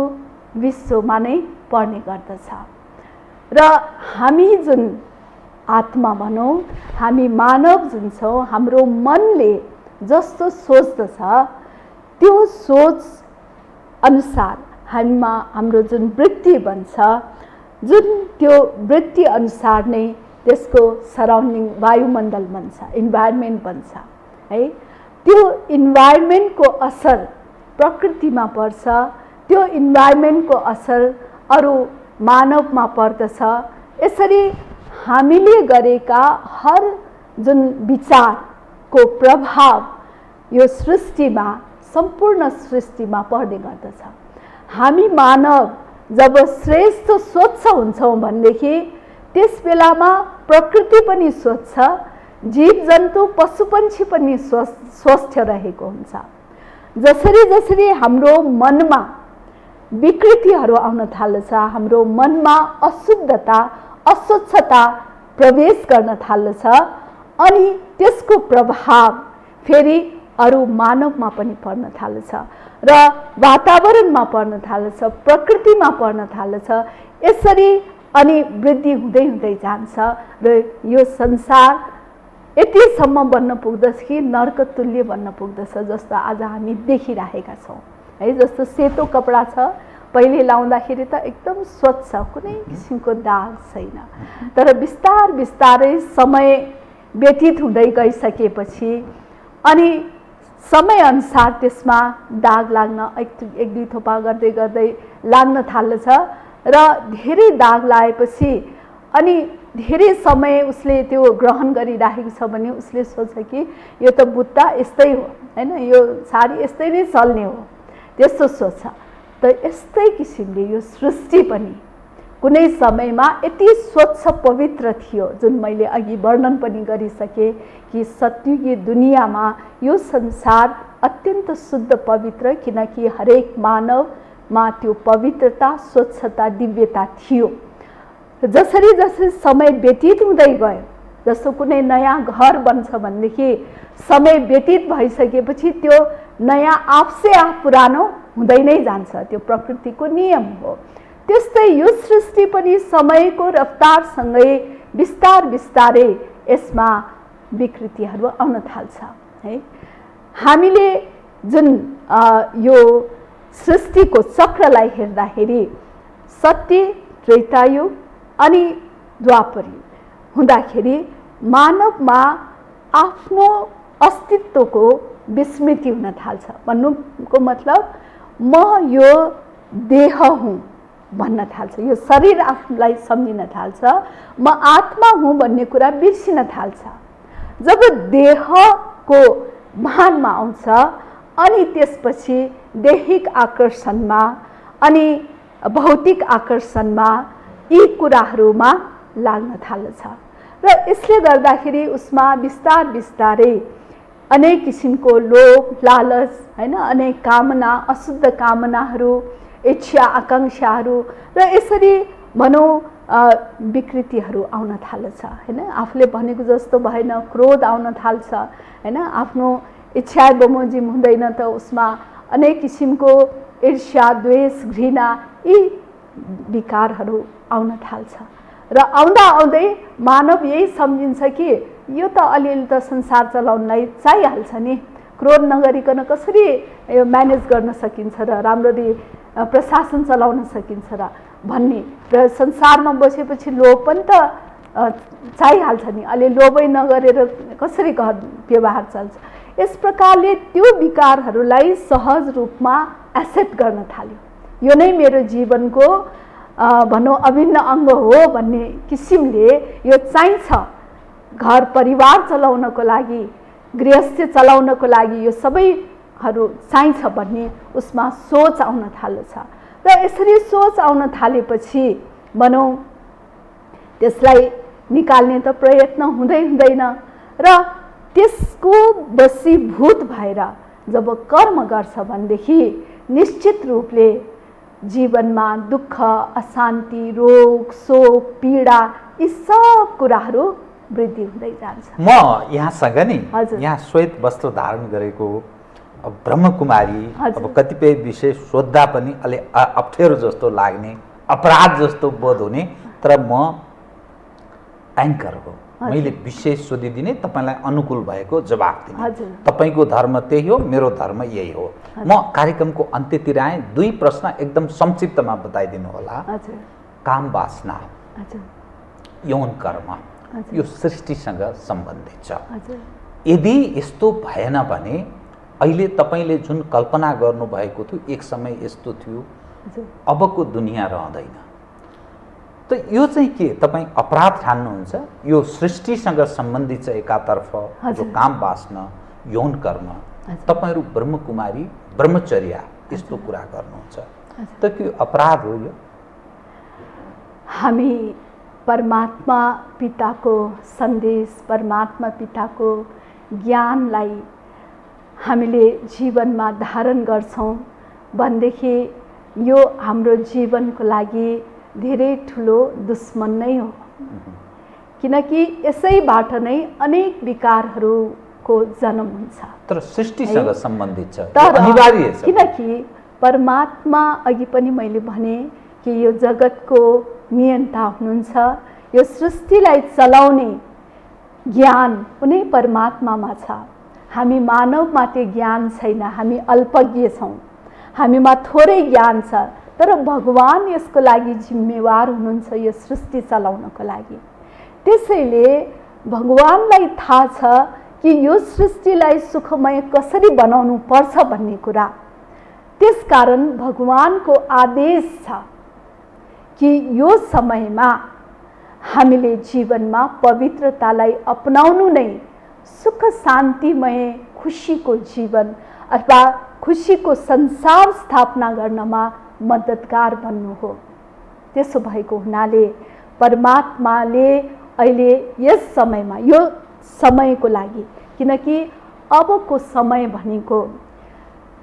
विश्वमा नै पर्ने गर्दछ। र हामी जुन आत्मा भनौँ, हामी मानव जुन छौँ, हाम्रो मनले जस्तो सोच्दछ त्यो सोच अनुसार हामीमा हाम्रो जुन वृत्ति बन्छ, जुन त्यो वृत्ति अनुसार नै त्यसको सराउन्डिङ वायुमण्डल बन्छ, इन्भाइरोमेन्ट बन्छ है। त्यो इन्भाइरोमेन्टको असर प्रकृतिमा पर्छ, त्यो इन्भाइरोमेन्टको असर अरू मानवमा पर्दछ। यसरी हामीले गरेका हर जुन विचारको प्रभाव यो सृष्टिमा, सम्पूर्ण सृष्टिमा पर्ने गर्दछ। हामी मानव जब श्रेष्ठ स्वच्छ हुन्छौँ भनेदेखि त्यस बेलामा प्रकृति पनि स्वच्छ, जीव जन्तु पशुपक्षी पनि स्वस्थ रहेको हुन्छ। जसरी जसरी हाम्रो मनमा विकृतिहरू आउन थाल्छ, हाम्रो मनमा अशुद्धता, अस्वच्छता प्रवेश गर्न थाल्छ, अनि त्यसको प्रभाव फेरि अरू मानवमा पनि पर्न थाल्छ र वातावरणमा पर्न थाल्छ, प्रकृतिमा पर्न थाल्छ। यसरी अनि वृद्धि हुँदै हुँदै जान्छ र यो संसार यतिसम्म बन्न पुग्दछ कि नर्क तुल्य बन्न पुग्दछ, जस्तो आज हामी देखिरहेका छौँ है। जस्तो सेतो कपडा छ, पहिले लाउँदाखेरि त एकदम स्वच्छ, कुनै किसिमको दाग छैन। तर बिस्तार बिस्तारै समय व्यतीत हुँदै गइसकेपछि अनि समयअनुसार त्यसमा दाग लाग्न एक दुई थोपा गर्दै गर्दै लाग्न थाल्छ र धेरै दाग लागेपछि अनि धेरै समय उसले त्यो ग्रहण गरिराखेको छ भने उसले सोच्छ कि यो त बुट्टा यस्तै हो हैन, यो साडी यस्तै नै चल्ने हो, त्यस्तो सोच्छ। त यस्तै किसिमले यो सृष्टि पनि कुनै समयमा यति स्वच्छ पवित्र थियो, जुन मैले अघि वर्णन पनि गरिसकेँ कि सत्युगी दुनियाँमा यो संसार अत्यन्त शुद्ध पवित्र, किनकि हरेक मानवमा त्यो पवित्रता, स्वच्छता, दिव्यता थियो। जसरी जसरी समय व्यतीत हुँदै गयो, जस्तो कुनै नयाँ घर बन्छ भनेदेखि समय व्यतीत भइसकेपछि त्यो नयाँ आफसे आफ पुरानो हुँदै नै जान्छ, त्यो प्रकृतिको नियम हो। त्यस्तै यो सृष्टि पनि समयको रफ्तारसँगै बिस्तार बिस्तारै यसमा विकृतिहरू आउन थाल्छ है। हामीले जुन यो सृष्टिको चक्रलाई हेर्दाखेरि सत्य, त्रेतायुग अनि द्वापरयुग हुँदाखेरि मानवमा आफ्नो अस्तित्वको विस्मृति हुन थाल्छ। भन्नुको मतलब म यो देह हुँ भन्न थाल्छ, यो शरीर आफूलाई सम्झिन थाल्छ, म आत्मा हुँ भन्ने कुरा बिर्सिन थाल्छ। जब देहको भानमा आउँछ अनि त्यसपछि दैहिक आकर्षणमा अनि भौतिक आकर्षणमा यी कुराहरूमा लाग्न थाल्छ र यसले गर्दाखेरि उसमा बिस्तार बिस्तारै अनेक किसिमको लोभ, लालच हैन, अनेक कामना, अशुद्ध कामनाहरू, इच्छा, आकांक्षाहरू र यसरी भनौँ विकृतिहरू आउन थाल्छ हैन। आफूले भनेको जस्तो भएन, क्रोध आउन थाल्छ हैन, आफ्नो इच्छा बमोजिम हुँदैन त उसमा अनेक किसिमको ईर्ष्या, द्वेष, घृणा यी विकारहरू आउन थाल्छ र आउँदा आउँदै मानव यही सम्झिन्छ कि यो त अलिअलि त संसार चलाउनलाई चाहिहाल्छ नि, क्रोध नगरिकन कसरी यो म्यानेज गर्न सकिन्छ र राम्ररी प्रशासन चलाउन सकिन्छ र भन्ने, र संसारमा बसेपछि लोभ पनि त चाहिहाल्छ नि, अलि लोभै नगरेर कसरी घर व्यवहार चल्छ। यस प्रकारले त्यो विकारहरूलाई सहज रूपमा एक्सेप्ट गर्न थाल्यो। यो नै मेरो जीवनको भनौँ अभिन्न अङ्ग हो भन्ने किसिमले यो चाहिन्छ घर परिवार चलाउनको लागि, गृहस्थी चलाउनको लागि यो सबैहरू चाहिन्छ भन्ने उसमा सोच आउन थाल्छ। र यसरी सोच आउन थालेपछि भनौँ त्यसलाई निकाल्ने त प्रयत्न हुँदैन र त्यसको वशीभूत भएर जब कर्म गर्छ भनेदेखि निश्चित रूपले जीवनमा दुःख, अशान्ति, रोग, शोक, पीडा यी सब कुराहरू वृद्धि हुँदै जान्छ। म यहाँसँग नि यहाँ श्वेत वस्त्र धारण गरेको ब्रह्मकुमारी अब कतिपय विषय सोद्धा पनि अलि अप्ठ्यारो जस्तो लाग्ने, अपराध जस्तो बोध हुने, तर म एङ्कर हो, मैले विषय सोधिदिने, तपाईँलाई अनुकूल भएको जवाफ दिने। तपाईँको धर्म त्यही हो, मेरो धर्म यही हो। म कार्यक्रमको अन्त्यतिर आएँ। 2 प्रश्न एकदम संक्षिप्तमा बताइदिनु होला। काम वासना, यौन कर्म, यो सृष्टिसँग सम्बन्धित छ। यदि यस्तो भएन भने अहिले तपाईँले जुन कल्पना गर्नुभएको थियो एक समय यस्तो थियो, अबको दुनियाँ रहँदैन। त यो चाहिँ के तपाईँ अपराध ठान्नुहुन्छ? यो सृष्टिसँग सम्बन्धित छ एकातर्फ जो काम वासना, यौन कर्म, तपाईँहरू ब्रह्मकुमारी, ब्रह्मचर्या यस्तो कुरा गर्नुहुन्छ, त के अपराध हो यो? हामी परमात्मा पिताको सन्देश, परमात्मा पिताको ज्ञानलाई हामीले जीवनमा धारण गर्छौँ भनेदेखि यो हाम्रो जीवनको लागि धेरै ठुलो दुश्मन नै हो। किनकि यसैबाट नै अनेक विकारहरूको जन्म हुन्छ। तर सृष्टिसँग सम्बन्धित छ, अनिवार्य छ। किनकि परमात्मा अघि पनि मैले भने कि यो जगतको नियन्ता हुनुहुन्छ, यो सृष्टिलाई चलाउने ज्ञान उनी परमात्मामा छ। हामी मानवमा त्यो ज्ञान छैन, हामी अल्पज्ञ छौँ, हामीमा थोरै ज्ञान छ, तर भगवान यसको लागि जिम्मेवार हुनुहुन्छ यो सृष्टि चलाउनको लागि। त्यसैले भगवानलाई थाहा छ कि यो सृष्टिलाई सुखमय कसरी बनाउनु पर्छ भन्ने कुरा। त्यसकारण भगवानको आदेश छ कि यो समयमा हामीले जीवनमा पवित्रतालाई अपनाउनु नै सुख शान्तिमय खुसीको जीवन अथवा खुसीको संसार स्थापना गर्नमा मद्दतगार बन्नु हो। त्यसो भएको हुनाले परमात्माले अहिले यस समयमा यो समयको लागि, किनकि अबको समय भनेको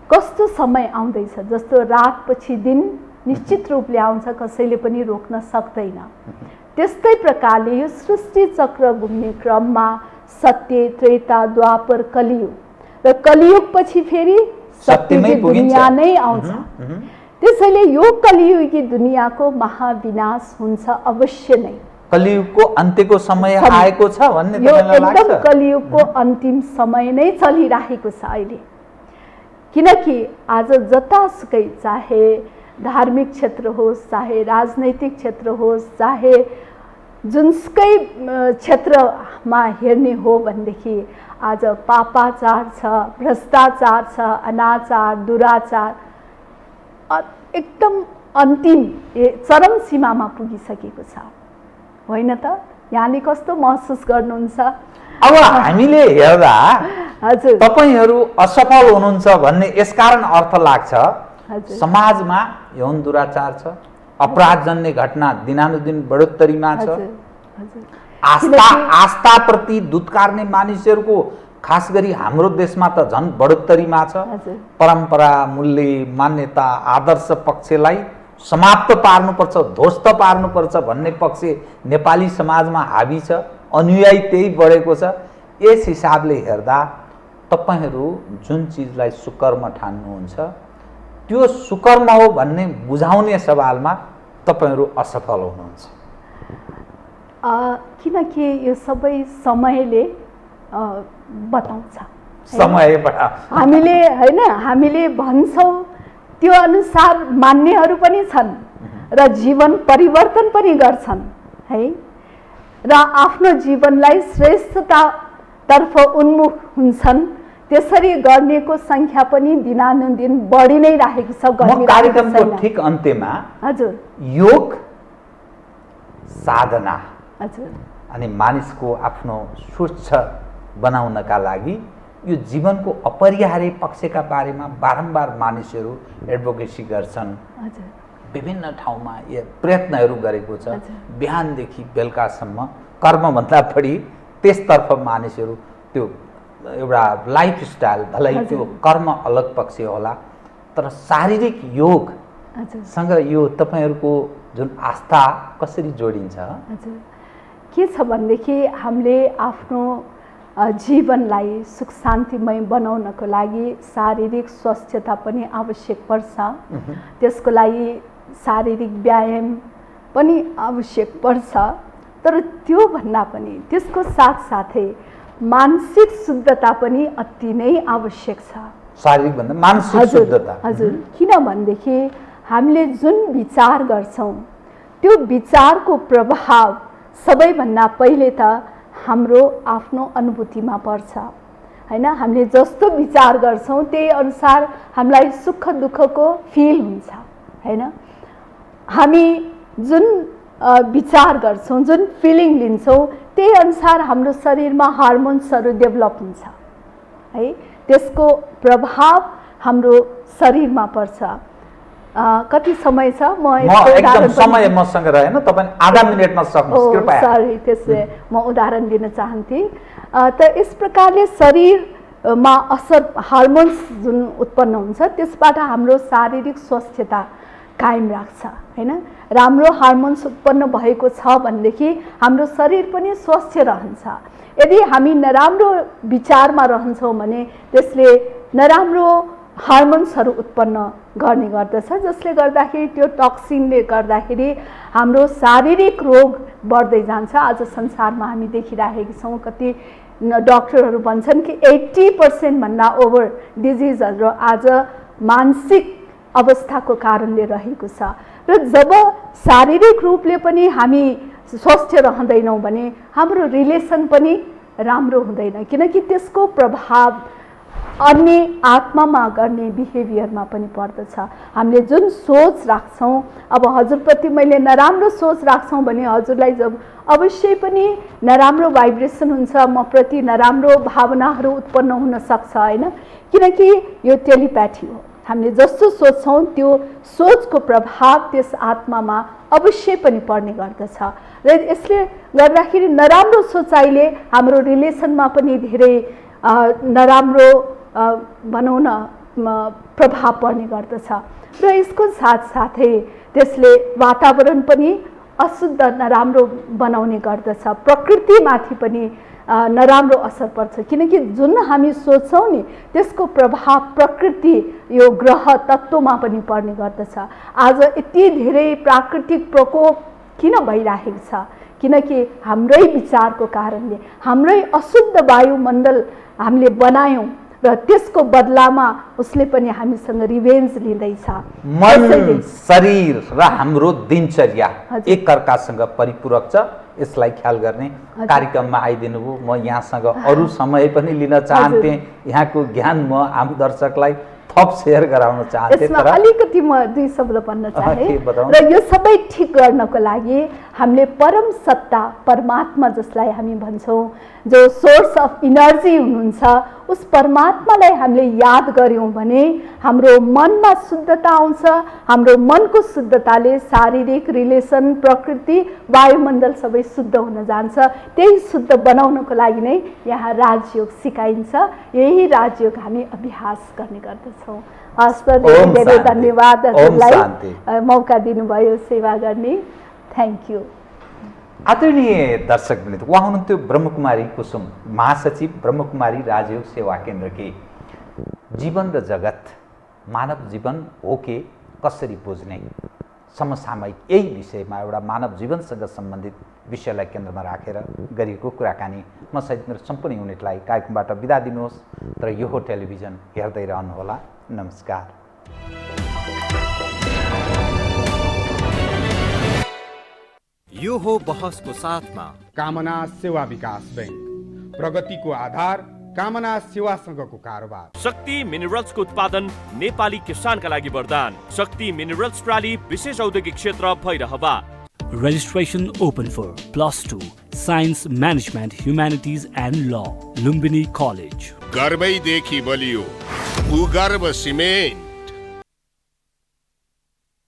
कस्तो समय आउँदैछ, जस्तो रातपछि दिन निश्चित रूपले आउँछ, कसैले पनि रोक्न सक्दैन। त्यस्तै प्रकारले यो सृष्टि चक्र घुम्ने क्रममा सत्य, त्रेता, द्वापर, कलियुग र कलियुगपछि फेरि सत्ययुगी दुनियाँ नै आउँछ। त्यसैले यो कलियुगी दुनियाँको महाविनाश हुन्छ अवश्य नै। कलियुगको अन्त्यको समय आएको छ भन्ने यो तपाईलाई लाग्छ? एकदम कलियुगको अन्तिम समय नै चलिरहेको छ अहिले। किनकि आज जतासुकै, चाहे धार्मिक क्षेत्र होस्, चाहे राजनैतिक क्षेत्र होस्, चाहे जुनसुकै क्षेत्रमा हेर्ने हो भनेदेखि आज पापाचार छ, भ्रष्टाचार छ, अनाचार, दुराचार एकदम अन्तिम चरम सीमामा पुगिसकेको छ, होइन त? यहाँले कस्तो महसुस गर्नुहुन्छ? अब हामीले हेर्दा हजुर तपाईहरू असफल हुनुहुन्छ भन्ने यसकारण अर्थ लाग्छ, समाजमा यौन दुराचार छ, अपराधजन्य घटना दिनानुदिन बढोत्तरीमा छ, आस्थाप्रति दुत्कार्ने मानिसहरूको खास गरी हाम्रो देशमा त झन् बढोत्तरीमा छ। परम्परा, मूल्य, मान्यता, आदर्श पक्षलाई समाप्त पार्नुपर्छ, ध्वस्त पार्नुपर्छ भन्ने पक्ष नेपाली समाजमा हावी छ, अनुयायी त्यही बढेको छ। यस हिसाबले हेर्दा तपाईहरू जुन चिजलाई सुकर्म ठान्नुहुन्छ त्यो सुकर्म हो भन्ने बुझाउने सवालमा तपाईहरू असफल हुनुहुन्छ। किनकि यो सबै समयले बताउँछ। समयबाट हामीले होइन, हामीले भन्छौँ त्यो अनुसार मान्नेहरू पनि छन् र जीवन परिवर्तन पनि गर्छन् है, र आफ्नो जीवनलाई श्रेष्ठतातर्फ उन्मुख हुन्छन्। त्यसरी गर्नेको संख्या पनि दिनानुदिन बढी नै राखेको छ। कार्यक्रमको ठिक अन्त्यमा हजुर योग साधना, हजुर अनि मानिसको आफ्नो स्वच्छ बनाउनका लागि यो जीवनको अपरिहार्य पक्षका बारेमा बारम्बार मानिसहरू एडभोकेसी गर्छन्। हजुर विभिन्न ठाउँमा यो प्रयत्नहरू गरेको छ। हजुर। बिहानदेखि बेलुकासम्म कर्मभन्दा बढी त्यसतर्फ मानिसहरू त्यो एउटा लाइफस्टाइल भलै हजुर। त्यो कर्म अलग पक्ष होला, तर शारीरिक योगसँग हजुर यो तपाईँहरूको जुन आस्था कसरी जोडिन्छ? हजुर के छ भनेदेखि हामीले आफ्नो जीवनलाई सुख शान्तिमय बनाउनको लागि शारीरिक स्वास्थ्यता पनि आवश्यक पर्छ। त्यसको लागि शारीरिक व्यायाम पनि आवश्यक पर्छ, तर त्यो भन्दा पनि त्यसको साथसाथै मानसिक शुद्धता पनि अति नै आवश्यक छ। शारीरिक भन्दा मानसिक हजुर शुद्धता। हजुर किनभनेदेखि हामीले जुन विचार गर्छौँ त्यो विचारको प्रभाव सबैभन्दा पहिले त हाम्रो आफ्नो अनुभूतिमा पर्छ हैन। हामीले जस्तो विचार गर्छौँ त्यही अनुसार हामीलाई सुख दुःखको फिल हुन्छ हैन। हामी जुन विचार गर्छौँ, जुन फिलिङ लिन्छौँ, त्यही अनुसार हाम्रो शरीरमा हार्मोन्सहरू डेभलप हुन्छ है। त्यसको प्रभाव हाम्रो शरीरमा पर्छ। कति समय छ? म एकदम समय मसँग रहेन, तपाईं आधा मिनेटमा सक्नुहोस् कृपया। सरी, त्यसले म उदाहरण दिन चाहन्थे। त यस प्रकारले शरीरमा असर हार्मोन्स जुन उत्पन्न हुन्छ त्यसबाट हाम्रो शारीरिक स्वास्थ्यता कायम राख्छ हैन। राम्रो हार्मोन्स उत्पन्न भएको छ भनेदेखि हाम्रो शरीर पनि स्वस्थ रहन्छ। यदि हामी नराम्रो विचारमा रहन्छौँ भने त्यसले नराम्रो हार्मोन्सहरू उत्पन्न गर्ने गर्दछ, जसले गर्दाखेरि त्यो टक्सिनले गर्दाखेरि हाम्रो शारीरिक रोग बढ्दै जान्छ। आज संसारमा हामी देखिरहेका छौँ, कति डक्टरहरू भन्छन् कि 80% भन्दा ओभर डिजिजहरू आज मानसिक अवस्थाको कारणले रहेको छ। र जब शारीरिक रूपले पनि हामी स्वस्थ रहँदैनौँ भने हाम्रो रिलेसन पनि राम्रो हुँदैन, किनकि त्यसको प्रभाव अन्य आत्मामा गर्ने बिहेभियरमा पनि पर्दछ। हामीले जुन सोच राख्छौँ, अब हजुरप्रति मैले नराम्रो सोच राख्छौँ भने हजुरलाई जब अवश्य पनि नराम्रो भाइब्रेसन हुन्छ, म प्रति नराम्रो भावनाहरू उत्पन्न हुन सक्छ हैन। किनकि यो टेलिप्याथी हो, हामीले जस्तो सोच्छौँ त्यो सोचको प्रभाव त्यस आत्मामा अवश्य पनि पर्ने गर्दछ। र यसले गर्दाखेरि नराम्रो सोचाइले हाम्रो रिलेसनमा पनि धेरै नराम्रो भनौँ न प्रभाव पर्ने गर्दछ। र यसको साथसाथै त्यसले वातावरण पनि अशुद्ध नराम्रो बनाउने गर्दछ। प्रकृतिमाथि पनि नराम्रो असर पर्छ, किनकि जुन हामी सोच्छौँ नि त्यसको प्रभाव प्रकृति यो ग्रह तत्त्वमा पनि पर्ने गर्दछ। आज यति धेरै प्राकृतिक प्रकोप किन भइरहेको छ? किनकि हाम्रै विचारको कारणले हाम्रै अशुद्ध वायुमण्डल हामीले बनायौँ र त्यसको बदलामा उसले पनि हामीसँग रिभेन्ज लिँदैछ। मन, शरीर र हाम्रो दिनचर्या एकअर्कासँग परिपूरक छ, यसलाई ख्याल गर्ने कार्यक्रममा आइदिनु भयो। म यहाँसँग अरू समय पनि लिन चाहन्थेँ, यहाँको ज्ञान म आम दर्शकलाई थप सेयर गराउन चाहन्थेँ। यसमा अलिकति म 2 शब्द भन्न चाहे। र यो सबै ठिक गर्नको लागि हामीले परम सत्ता परमात्मा जसलाई हामी भन्छौँ, जो सोर्स अफ इनर्जी हुनुहुन्छ, उस परमात्मालाई हामीले याद गर्यौँ भने हाम्रो मनमा शुद्धता आउँछ। हाम्रो मनको शुद्धताले शारीरिक रिलेसन, प्रकृति, वायुमण्डल सबै शुद्ध हुन जान्छ। त्यही शुद्ध बनाउनको लागि नै यहाँ राजयोग सिकाइन्छ। यही राजयोग हामी अभ्यास गर्ने गर्दछौँ। हस्त धेरै धन्यवाद हजुरलाई मौका दिनुभयो सेवा गर्ने। Thank you. आदरणीय दर्शकवृन्द, उहाँ हुनुहुन्थ्यो ब्रह्मकुमारी कुसुम, महासचिव ब्रह्मकुमारी राजयोग सेवा केन्द्रकी। जीवन र जगत, मानव जीवन हो के कसरी बुझ्ने, समसामयिक यही विषयमा एउटा मानव जीवनसँग सम्बन्धित विषयलाई केन्द्रमा राखेर गरिएको कुराकानी। म सहित मेरो सम्पूर्ण युनिटलाई कार्यक्रमबाट बिदा दिनुहोस्, तर यो हो टेलिभिजन, हेर्दै रहनुहोला। नमस्कार। यो हो बहसको साथमा कामना सेवा विकास बैंक, प्रगतिको आधार कामना सेवासँगको कारोबार। शक्ति मिनरल्सको उत्पादन नेपाली किसानका लागि वरदान। शक्ति मिनरल्स प्राली विशेष औद्योगिक क्षेत्र Bhairahawa. Registration open for +2 Science Management Humanities and Law, Lumbini College. गर्वैदेखि बलियो भूगर्भ सिमेन्ट